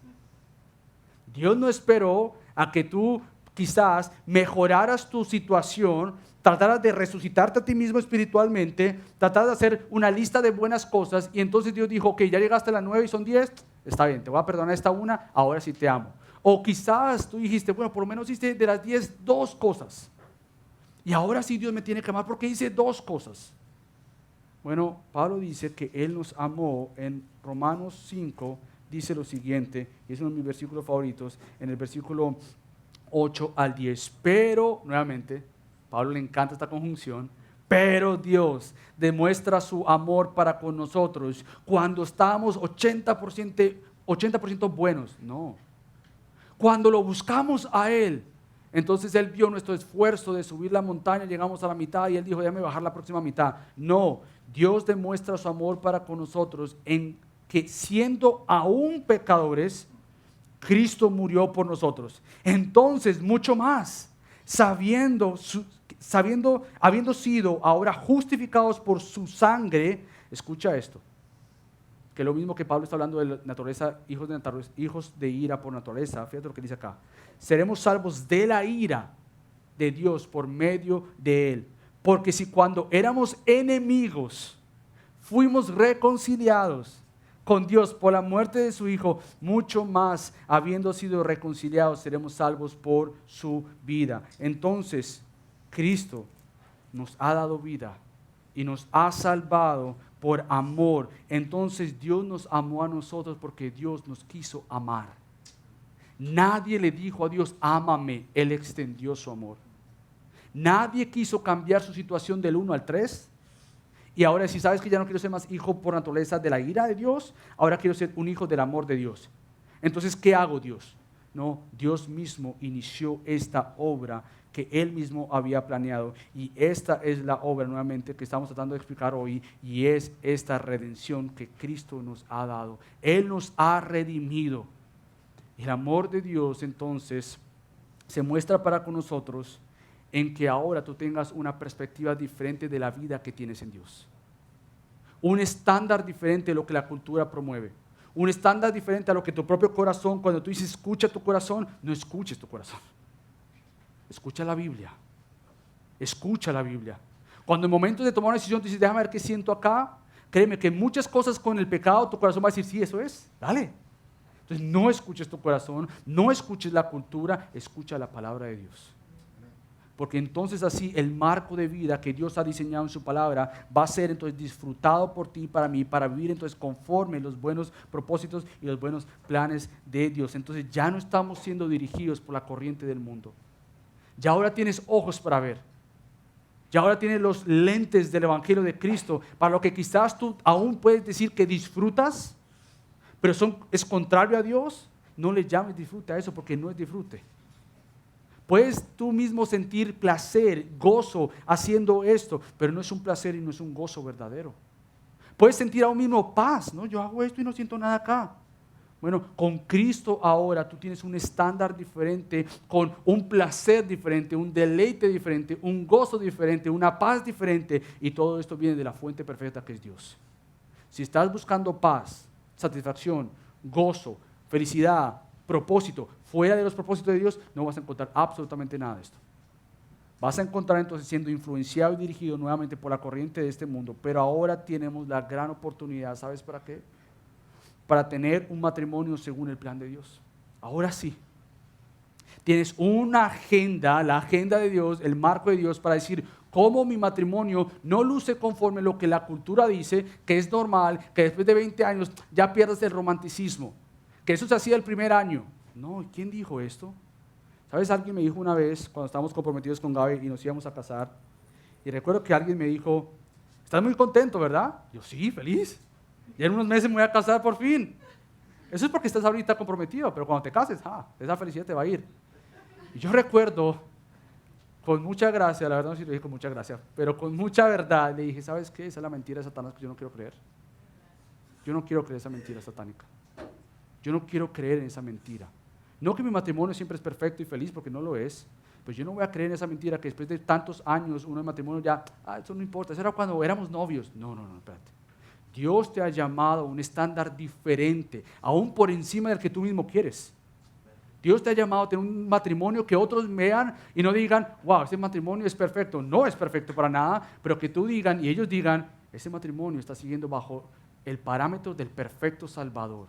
Dios no esperó a que tú quizás mejoraras tu situación, trataras de resucitarte a ti mismo espiritualmente, trataras de hacer una lista de buenas cosas y entonces Dios dijo, ok, ya llegaste a las 9 y son 10, está bien, te voy a perdonar esta una, ahora sí te amo. O quizás tú dijiste, bueno, por lo menos hice de las 10 2 cosas. Y ahora sí Dios me tiene que amar porque hice 2 cosas. Bueno, Pablo dice que Él nos amó en Romanos 5, dice lo siguiente, y es uno de mis versículos favoritos, en el versículo 8 al 10. Pero, nuevamente, Pablo le encanta esta conjunción, pero Dios demuestra su amor para con nosotros cuando estábamos 80% buenos. No. Cuando lo buscamos a Él, entonces Él vio nuestro esfuerzo de subir la montaña, llegamos a la mitad y Él dijo, déjame bajar la próxima mitad. No, Dios demuestra su amor para con nosotros en que siendo aún pecadores, Cristo murió por nosotros. Entonces, mucho más, habiendo sido ahora justificados por su sangre, escucha esto, que lo mismo que Pablo está hablando de la naturaleza, hijos de ira por naturaleza, fíjate lo que dice acá, seremos salvos de la ira de Dios por medio de Él. Porque si cuando éramos enemigos, fuimos reconciliados con Dios por la muerte de su Hijo, mucho más, habiendo sido reconciliados, seremos salvos por su vida. Entonces, Cristo nos ha dado vida y nos ha salvado por amor. Entonces, Dios nos amó a nosotros porque Dios nos quiso amar. Nadie le dijo a Dios, ámame, Él extendió su amor. Nadie quiso cambiar su situación del 1 al 3. Y ahora si sabes que ya no quiero ser más hijo por naturaleza de la ira de Dios, ahora quiero ser un hijo del amor de Dios. Entonces, ¿qué hago, Dios? No, Dios mismo inició esta obra que Él mismo había planeado. Y esta es la obra nuevamente que estamos tratando de explicar hoy, y es esta redención que Cristo nos ha dado. Él nos ha redimido. El amor de Dios entonces se muestra para con nosotros en que ahora tú tengas una perspectiva diferente de la vida que tienes en Dios. Un estándar diferente de lo que la cultura promueve. Un estándar diferente a lo que tu propio corazón, cuando tú dices escucha tu corazón, no escuches tu corazón. Escucha la Biblia. Escucha la Biblia. Cuando en momentos de tomar una decisión tú dices déjame ver qué siento acá, créeme que muchas cosas con el pecado tu corazón va a decir sí, eso es, dale. Entonces no escuches tu corazón, no escuches la cultura, escucha la palabra de Dios. Porque entonces así el marco de vida que Dios ha diseñado en su palabra va a ser entonces disfrutado por ti y para mí, para vivir entonces conforme los buenos propósitos y los buenos planes de Dios. Entonces ya no estamos siendo dirigidos por la corriente del mundo. Ya ahora tienes ojos para ver. Ya ahora tienes los lentes del Evangelio de Cristo, para lo que quizás tú aún puedes decir que disfrutas, pero es contrario a Dios. No le llames disfrute a eso porque no es disfrute. Puedes tú mismo sentir placer, gozo haciendo esto, pero no es un placer y no es un gozo verdadero. Puedes sentir aún mismo paz, ¿no? Yo hago esto y no siento nada acá. Bueno, con Cristo ahora tú tienes un estándar diferente, con un placer diferente, un deleite diferente, un gozo diferente, una paz diferente, y todo esto viene de la fuente perfecta que es Dios. Si estás buscando paz, satisfacción, gozo, felicidad, propósito, fuera de los propósitos de Dios, no vas a encontrar absolutamente nada de esto. Vas a encontrar entonces siendo influenciado y dirigido nuevamente por la corriente de este mundo, pero ahora tenemos la gran oportunidad, ¿sabes para qué? Para tener un matrimonio según el plan de Dios. Ahora sí. Tienes una agenda, la agenda de Dios, el marco de Dios para decir cómo mi matrimonio no luce conforme lo que la cultura dice, que es normal, que después de 20 años ya pierdas el romanticismo. Que eso se hacía el primer año. No, ¿quién dijo esto? ¿Sabes? Alguien me dijo una vez, cuando estábamos comprometidos con Gaby y nos íbamos a casar, y recuerdo que alguien me dijo, ¿estás muy contento, verdad? Yo, sí, feliz. Y en unos meses me voy a casar por fin. Eso es porque estás ahorita comprometido, pero cuando te cases, esa felicidad te va a ir. Y yo recuerdo con mucha gracia, la verdad no sé si lo dije con mucha gracia, pero con mucha verdad le dije, ¿sabes qué? Esa es la mentira de Satanás que yo no quiero creer. Yo no quiero creer esa mentira satánica. Yo no quiero creer en esa mentira. No que mi matrimonio siempre es perfecto y feliz, porque no lo es. Pues yo no voy a creer en esa mentira que después de tantos años uno de matrimonio ya, eso no importa, eso era cuando éramos novios. No, espérate. Dios te ha llamado a un estándar diferente, aún por encima del que tú mismo quieres. Dios te ha llamado a tener un matrimonio que otros vean y no digan, wow, este matrimonio es perfecto. No es perfecto para nada, pero que tú digan y ellos digan, ese matrimonio está siguiendo bajo el parámetro del perfecto Salvador.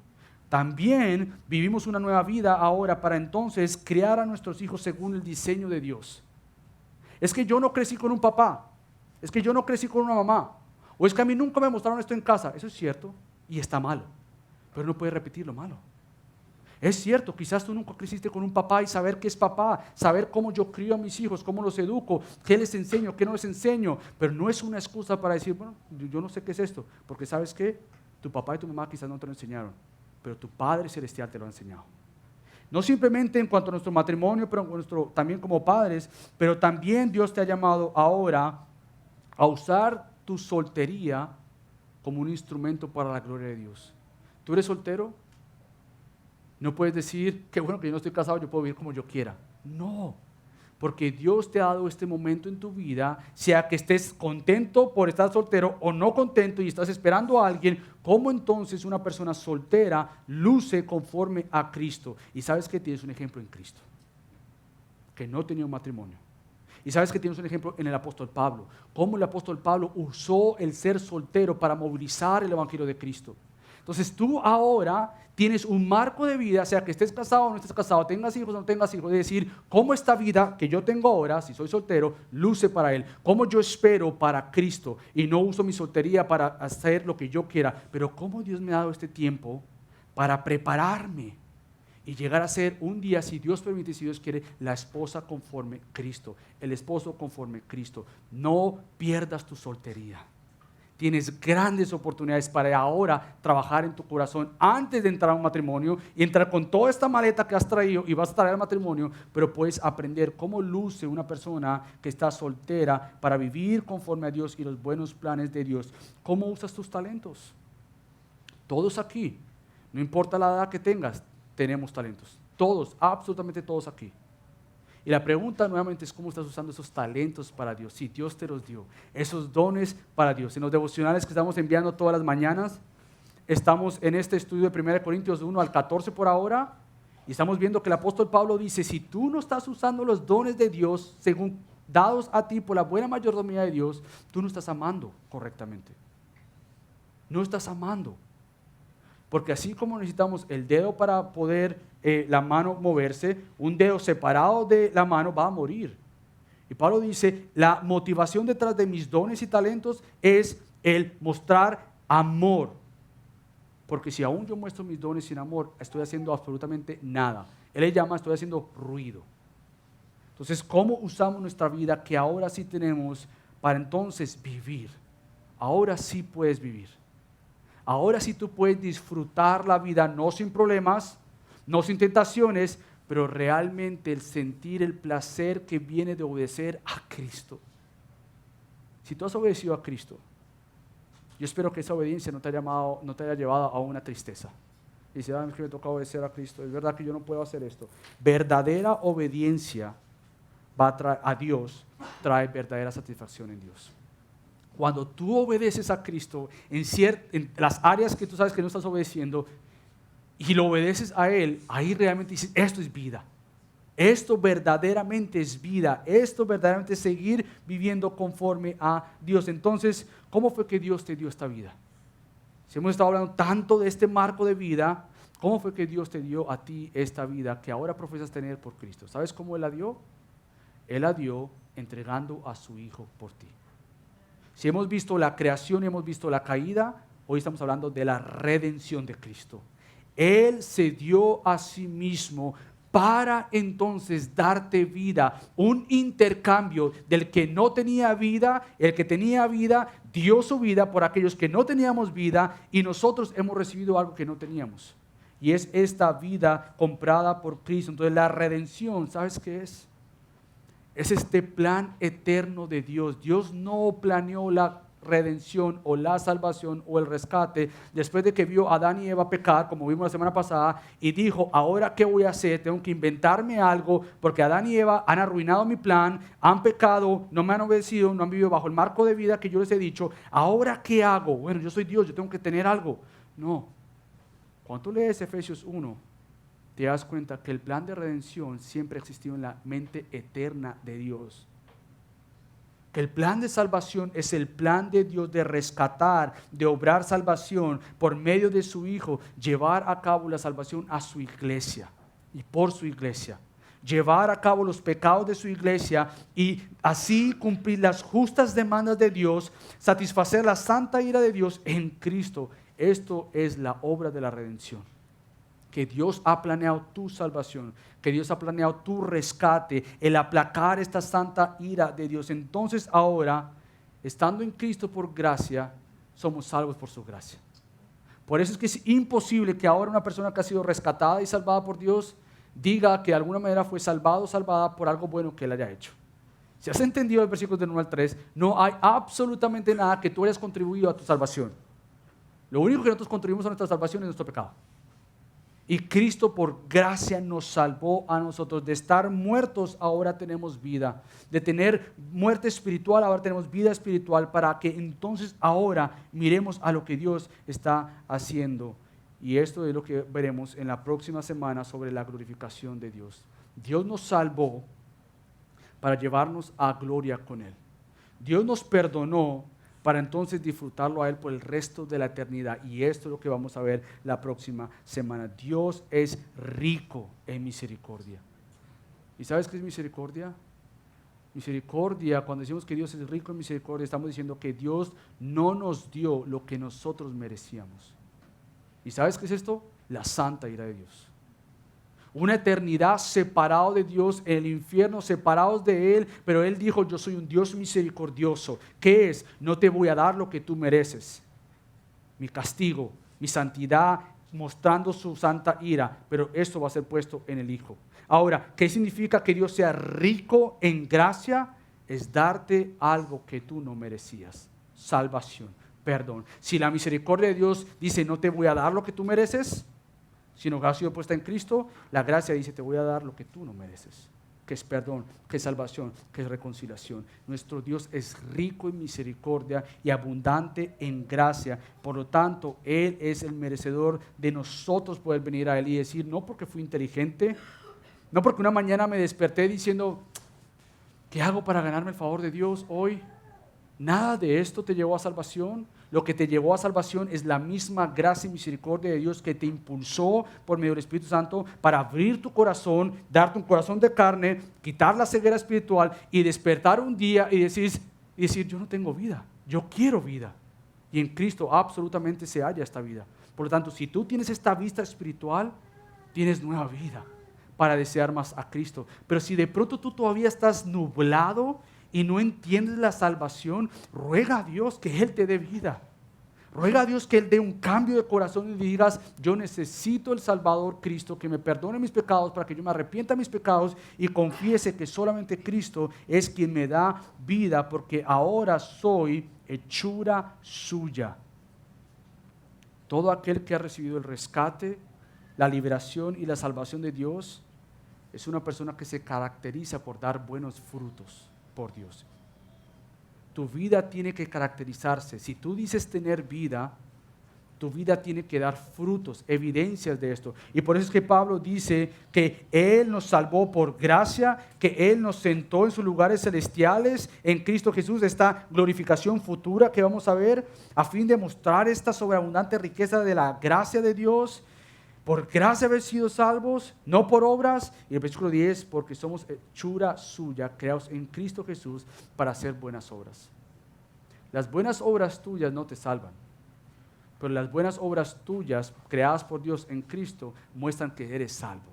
También vivimos una nueva vida ahora para entonces criar a nuestros hijos según el diseño de Dios. Es que yo no crecí con un papá, es que yo no crecí con una mamá, o es que a mí nunca me mostraron esto en casa. Eso es cierto y está malo, pero no puedes repetir lo malo. Es cierto, quizás tú nunca creciste con un papá y saber qué es papá, saber cómo yo crío a mis hijos, cómo los educo, qué les enseño, qué no les enseño, pero no es una excusa para decir, bueno, yo no sé qué es esto, porque ¿sabes qué? Tu papá y tu mamá quizás no te lo enseñaron, pero tu Padre Celestial te lo ha enseñado. No simplemente en cuanto a nuestro matrimonio, pero también como padres, pero también Dios te ha llamado ahora a usar tu soltería como un instrumento para la gloria de Dios. ¿Tú eres soltero? No puedes decir, qué bueno que yo no estoy casado, yo puedo vivir como yo quiera. No, porque Dios te ha dado este momento en tu vida, sea que estés contento por estar soltero o no contento y estás esperando a alguien, ¿cómo entonces una persona soltera luce conforme a Cristo? Y sabes que tienes un ejemplo en Cristo, que no tenía un matrimonio. Y sabes que tienes un ejemplo en el apóstol Pablo, cómo el apóstol Pablo usó el ser soltero para movilizar el evangelio de Cristo. Entonces tú ahora tienes un marco de vida, sea que estés casado o no estés casado, tengas hijos o no tengas hijos, de decir, cómo esta vida que yo tengo ahora, si soy soltero, luce para Él, cómo yo espero para Cristo y no uso mi soltería para hacer lo que yo quiera, pero cómo Dios me ha dado este tiempo para prepararme y llegar a ser un día, si Dios permite, si Dios quiere, la esposa conforme Cristo, el esposo conforme Cristo. No pierdas tu soltería. Tienes grandes oportunidades para ahora trabajar en tu corazón antes de entrar a un matrimonio y entrar con toda esta maleta que has traído y vas a traer al matrimonio, pero puedes aprender cómo luce una persona que está soltera para vivir conforme a Dios y los buenos planes de Dios. ¿Cómo usas tus talentos? Todos aquí, no importa la edad que tengas, tenemos talentos. Todos, absolutamente todos aquí. Y la pregunta nuevamente es cómo estás usando esos talentos para Dios. Si Dios te los dio, esos dones para Dios. En los devocionales que estamos enviando todas las mañanas, estamos en este estudio de 1 Corintios 1 al 14 por ahora, y estamos viendo que el apóstol Pablo dice, si tú no estás usando los dones de Dios según dados a ti por la buena mayordomía de Dios, tú no estás amando correctamente. No estás amando. Porque así como necesitamos el dedo para poder la mano moverse, un dedo separado de la mano va a morir. Y Pablo dice, la motivación detrás de mis dones y talentos es el mostrar amor. Porque si aún yo muestro mis dones sin amor, estoy haciendo absolutamente nada. Él le llama, estoy haciendo ruido. Entonces, ¿cómo usamos nuestra vida que ahora sí tenemos para entonces vivir? Ahora sí puedes vivir. Ahora sí tú puedes disfrutar la vida, no sin problemas, no sin tentaciones, pero realmente el sentir el placer que viene de obedecer a Cristo. Si tú has obedecido a Cristo, yo espero que esa obediencia no te haya llevado a una tristeza. Y dice, es que me toca obedecer a Cristo, es verdad que yo no puedo hacer esto. Verdadera obediencia a Dios trae verdadera satisfacción en Dios. Cuando tú obedeces a Cristo en las áreas que tú sabes que no estás obedeciendo y lo obedeces a Él, ahí realmente dices, esto es vida. Esto verdaderamente es vida. Esto verdaderamente es seguir viviendo conforme a Dios. Entonces, ¿cómo fue que Dios te dio esta vida? Si hemos estado hablando tanto de este marco de vida, ¿cómo fue que Dios te dio a ti esta vida que ahora profesas tener por Cristo? ¿Sabes cómo Él la dio? Él la dio entregando a su Hijo por ti. Si hemos visto la creación y hemos visto la caída, hoy estamos hablando de la redención de Cristo. Él se dio a sí mismo para entonces darte vida, un intercambio del que no tenía vida, el que tenía vida dio su vida por aquellos que no teníamos vida y nosotros hemos recibido algo que no teníamos. Y es esta vida comprada por Cristo. Entonces la redención, ¿sabes qué es? Es este plan eterno de Dios. Dios no planeó la redención o la salvación o el rescate después de que vio a Adán y Eva pecar, como vimos la semana pasada, y dijo, ahora ¿qué voy a hacer? Tengo que inventarme algo porque Adán y Eva han arruinado mi plan, han pecado, no me han obedecido, no han vivido bajo el marco de vida que yo les he dicho. ¿Ahora qué hago? Bueno, yo soy Dios, yo tengo que tener algo. No. Cuando tú lees Efesios 1, te das cuenta que el plan de redención siempre ha existido en la mente eterna de Dios. Que el plan de salvación es el plan de Dios de rescatar, de obrar salvación por medio de su Hijo, llevar a cabo la salvación a su iglesia y por su iglesia. Llevar a cabo los pecados de su iglesia y así cumplir las justas demandas de Dios, satisfacer la santa ira de Dios en Cristo. Esto es la obra de la redención. Que Dios ha planeado tu salvación, que Dios ha planeado tu rescate, el aplacar esta santa ira de Dios. Entonces ahora, estando en Cristo por gracia, somos salvos por su gracia. Por eso es que es imposible que ahora una persona que ha sido rescatada y salvada por Dios diga que de alguna manera fue salvado o salvada por algo bueno que él haya hecho. Si has entendido el versículo del 1 al 3, no hay absolutamente nada que tú hayas contribuido a tu salvación. Lo único que nosotros contribuimos a nuestra salvación es nuestro pecado. Y Cristo por gracia nos salvó a nosotros. De estar muertos ahora tenemos vida. De tener muerte espiritual ahora tenemos vida espiritual, para que entonces ahora miremos a lo que Dios está haciendo. Y esto es lo que veremos en la próxima semana sobre la glorificación de Dios. Dios nos salvó para llevarnos a gloria con Él. Dios nos perdonó para entonces disfrutarlo a Él por el resto de la eternidad. Y esto es lo que vamos a ver la próxima semana. Dios es rico en misericordia. ¿Y sabes qué es misericordia? Misericordia, cuando decimos que Dios es rico en misericordia, estamos diciendo que Dios no nos dio lo que nosotros merecíamos. ¿Y sabes qué es esto? La santa ira de Dios. Una eternidad separado de Dios en el infierno, separados de Él, pero Él dijo, yo soy un Dios misericordioso. ¿Qué es? No te voy a dar lo que tú mereces. Mi castigo, mi santidad, mostrando su santa ira, pero esto va a ser puesto en el Hijo. Ahora, ¿qué significa que Dios sea rico en gracia? Es darte algo que tú no merecías. Salvación, perdón. Si la misericordia de Dios dice, no te voy a dar lo que tú mereces, sino que ha sido puesta en Cristo, la gracia dice, te voy a dar lo que tú no mereces, que es perdón, que es salvación, que es reconciliación. Nuestro Dios es rico en misericordia y abundante en gracia. Por lo tanto, Él es el merecedor de nosotros poder venir a Él y decir, no porque fui inteligente, no porque una mañana me desperté diciendo, ¿qué hago para ganarme el favor de Dios hoy? Nada de esto te llevó a salvación. Lo que te llevó a salvación es la misma gracia y misericordia de Dios que te impulsó por medio del Espíritu Santo para abrir tu corazón, darte un corazón de carne, quitar la ceguera espiritual y despertar un día y decir, yo no tengo vida, yo quiero vida. Y en Cristo absolutamente se halla esta vida. Por lo tanto, si tú tienes esta vista espiritual, tienes nueva vida para desear más a Cristo. Pero si de pronto tú todavía estás nublado y no entiendes la salvación, ruega a Dios que Él te dé vida. Ruega a Dios que Él dé un cambio de corazón y digas, yo necesito el Salvador Cristo, que me perdone mis pecados para que yo me arrepienta de mis pecados y confiese que solamente Cristo es quien me da vida, porque ahora soy hechura suya. Todo aquel que ha recibido el rescate, la liberación y la salvación de Dios es una persona que se caracteriza por dar buenos frutos por Dios. Tu vida tiene que caracterizarse. Si tú dices tener vida, tu vida tiene que dar frutos, evidencias de esto. Y por eso es que Pablo dice que Él nos salvó por gracia, que Él nos sentó en sus lugares celestiales en Cristo Jesús, esta glorificación futura que vamos a ver, a fin de mostrar esta sobreabundante riqueza de la gracia de Dios. Por gracia haber sido salvos, no por obras. Y el versículo 10, porque somos hechura suya, creados en Cristo Jesús para hacer buenas obras. Las buenas obras tuyas no te salvan, pero las buenas obras tuyas, creadas por Dios en Cristo, muestran que eres salvo.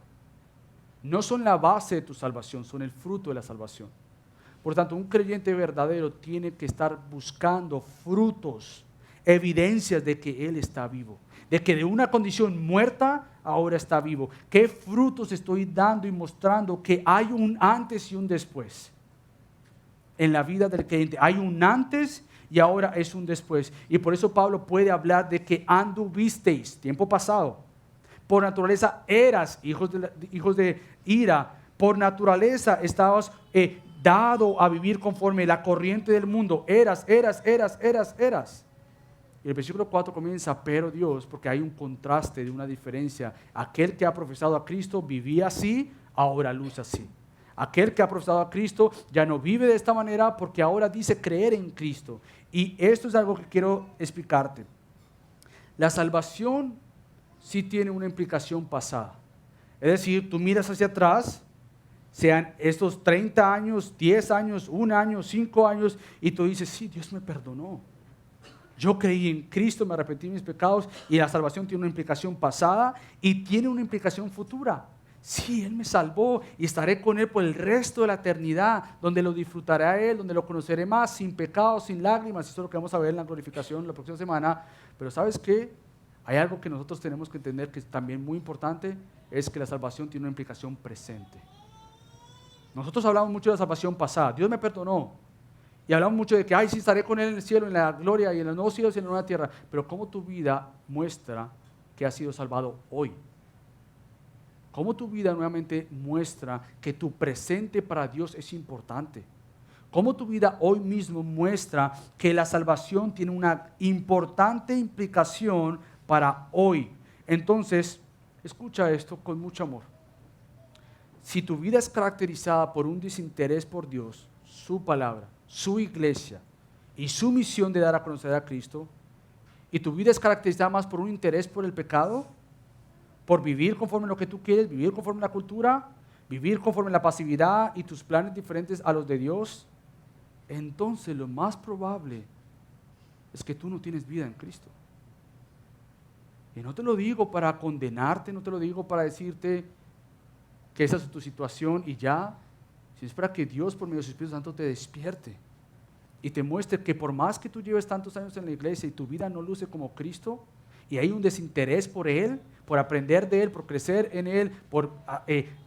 No son la base de tu salvación, son el fruto de la salvación. Por tanto, un creyente verdadero tiene que estar buscando frutos, evidencias de que Él está vivo, de que de una condición muerta ahora está vivo. ¿Qué frutos estoy dando y mostrando que hay un antes y un después? en la vida del creyente. Hay un antes y ahora es un después. Y por eso Pablo puede hablar de que anduvisteis, tiempo pasado. Por naturaleza eras hijos de ira. Por naturaleza estabas dado a vivir conforme la corriente del mundo. Eras. Y el versículo 4 comienza, pero Dios, porque hay un contraste de una diferencia. Aquel que ha profesado a Cristo vivía así, ahora luce así. Aquel que ha profesado a Cristo ya no vive de esta manera porque ahora dice creer en Cristo. Y esto es algo que quiero explicarte. La salvación sí tiene una implicación pasada. Es decir, tú miras hacia atrás, sean estos 30 años, 10 años, 1 año, 5 años, y tú dices, sí, Dios me perdonó. Yo creí en Cristo, me arrepentí de mis pecados, y la salvación tiene una implicación pasada y tiene una implicación futura. Sí, Él me salvó y estaré con Él por el resto de la eternidad, donde lo disfrutaré a Él, donde lo conoceré más, sin pecados, sin lágrimas. Eso es lo que vamos a ver en la glorificación la próxima semana. Pero ¿sabes qué? Hay algo que nosotros tenemos que entender que es también muy importante, es que la salvación tiene una implicación presente. Nosotros hablamos mucho de la salvación pasada. Dios me perdonó. Y hablamos mucho de que, ay, sí, estaré con Él en el cielo, en la gloria y en los nuevos cielos y en la nueva tierra. Pero ¿cómo tu vida muestra que has sido salvado hoy? ¿Cómo tu vida nuevamente muestra que tu presente para Dios es importante? ¿Cómo tu vida hoy mismo muestra que la salvación tiene una importante implicación para hoy? Entonces, escucha esto con mucho amor. Si tu vida es caracterizada por un desinterés por Dios, su palabra, su iglesia y su misión de dar a conocer a Cristo, y tu vida es caracterizada más por un interés por el pecado, por vivir conforme a lo que tú quieres, vivir conforme a la cultura, vivir conforme a la pasividad y tus planes diferentes a los de Dios, entonces lo más probable es que tú no tienes vida en Cristo. Y no te lo digo para condenarte, no te lo digo para decirte que esa es tu situación y ya, sino es para que Dios por medio de su Espíritu Santo te despierte y te muestre que por más que tú lleves tantos años en la iglesia y tu vida no luce como Cristo y hay un desinterés por Él, por aprender de Él, por crecer en Él, por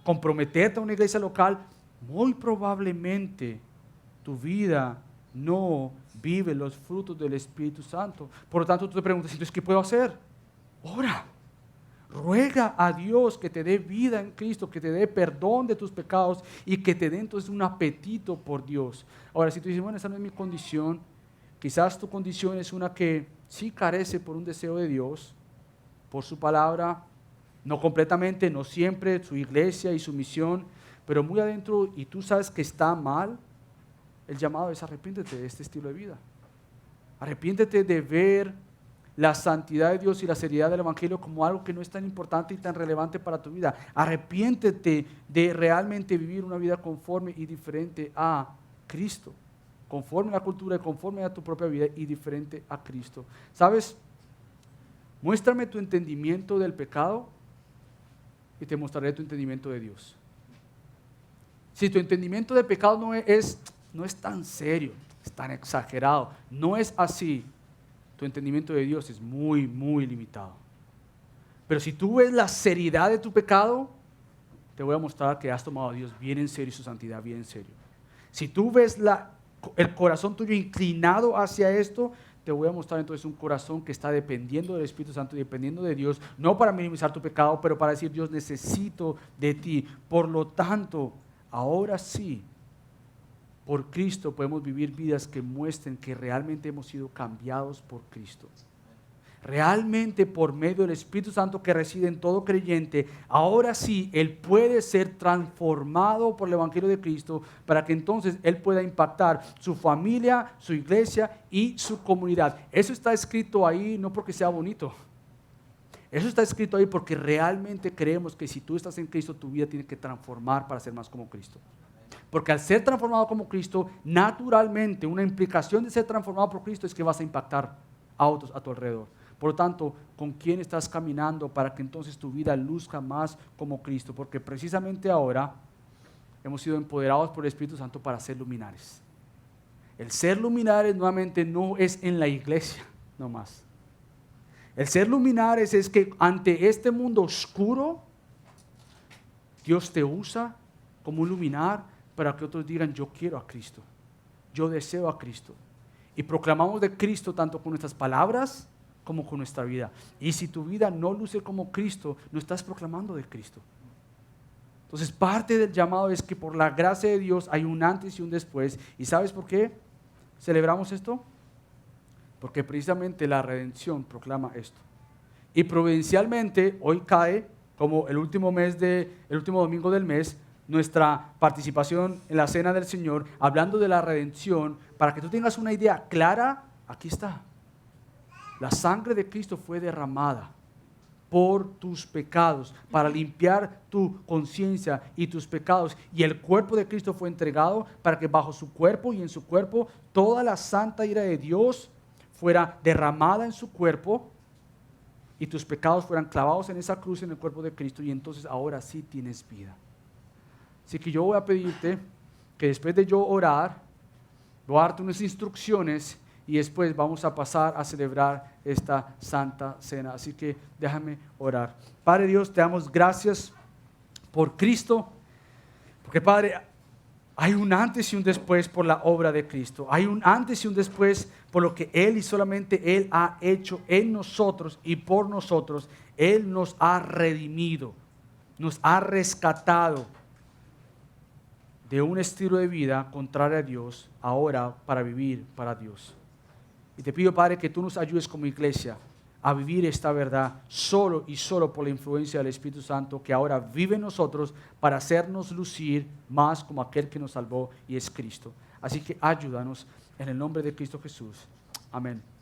comprometerte a una iglesia local, muy probablemente tu vida no vive los frutos del Espíritu Santo. Por lo tanto, tú te preguntas, entonces, ¿qué puedo hacer? Ora. Ruega a Dios que te dé vida en Cristo, que te dé perdón de tus pecados y que te dé entonces un apetito por Dios. Ahora, si tú dices, bueno, esa no es mi condición, quizás tu condición es una que sí carece por un deseo de Dios, por su palabra, no completamente, no siempre, su iglesia y su misión, pero muy adentro y tú sabes que está mal, el llamado es arrepiéntete de este estilo de vida. Arrepiéntete de ver la santidad de Dios y la seriedad del Evangelio como algo que no es tan importante y tan relevante para tu vida. Arrepiéntete de realmente vivir una vida conforme y diferente a Cristo, conforme a la cultura y conforme a tu propia vida y diferente a Cristo. ¿Sabes? Muéstrame tu entendimiento del pecado y te mostraré tu entendimiento de Dios. Si tu entendimiento del pecado no es tan serio, es tan exagerado, no es así, tu entendimiento de Dios es muy, muy limitado. Pero si tú ves la seriedad de tu pecado, te voy a mostrar que has tomado a Dios bien en serio y su santidad bien en serio. Si tú ves el corazón tuyo inclinado hacia esto, te voy a mostrar entonces un corazón que está dependiendo del Espíritu Santo y dependiendo de Dios, no para minimizar tu pecado, pero para decir, Dios, necesito de ti. Por lo tanto, ahora sí, por Cristo podemos vivir vidas que muestren que realmente hemos sido cambiados por Cristo. Realmente por medio del Espíritu Santo que reside en todo creyente, ahora sí Él puede ser transformado por el Evangelio de Cristo para que entonces Él pueda impactar su familia, su iglesia y su comunidad. Eso está escrito ahí no porque sea bonito. Eso está escrito ahí porque realmente creemos que si tú estás en Cristo, tu vida tiene que transformar para ser más como Cristo. Porque al ser transformado como Cristo, naturalmente una implicación de ser transformado por Cristo es que vas a impactar a otros a tu alrededor. Por lo tanto, ¿con quién estás caminando para que entonces tu vida luzca más como Cristo? Porque precisamente ahora hemos sido empoderados por el Espíritu Santo para ser luminares. El ser luminares nuevamente no es en la iglesia, no más. El ser luminares es que ante este mundo oscuro, Dios te usa como un luminar para que otros digan, yo quiero a Cristo. yo deseo a Cristo. Y proclamamos de Cristo tanto con nuestras palabras como con nuestra vida. Y si tu vida no luce como Cristo, no estás proclamando de Cristo. Entonces parte del llamado es que por la gracia de Dios hay un antes y un después. ¿Y sabes por qué celebramos esto? Porque precisamente la redención proclama esto. Y providencialmente hoy cae como el último domingo del mes, nuestra participación en la cena del Señor, hablando de la redención, para que tú tengas una idea clara. Aquí está. La sangre de Cristo fue derramada por tus pecados, para limpiar tu conciencia y tus pecados. Y el cuerpo de Cristo fue entregado para que bajo su cuerpo y en su cuerpo toda la santa ira de Dios fuera derramada en su cuerpo y tus pecados fueran clavados en esa cruz en el cuerpo de Cristo, y entonces ahora sí tienes vida. Así que yo voy a pedirte que después de yo orar, voy a darte unas instrucciones y después vamos a pasar a celebrar esta santa cena. Así que déjame orar. Padre Dios, te damos gracias por Cristo, porque Padre, hay un antes y un después por la obra de Cristo. Hay un antes y un después por lo que Él y solamente Él ha hecho en nosotros y por nosotros. Él nos ha redimido, nos ha rescatado de un estilo de vida contrario a Dios, ahora para vivir para Dios. Y te pido, Padre, que tú nos ayudes como iglesia a vivir esta verdad solo y solo por la influencia del Espíritu Santo, que ahora vive en nosotros para hacernos lucir más como aquel que nos salvó y es Cristo. Así que ayúdanos en el nombre de Cristo Jesús. Amén.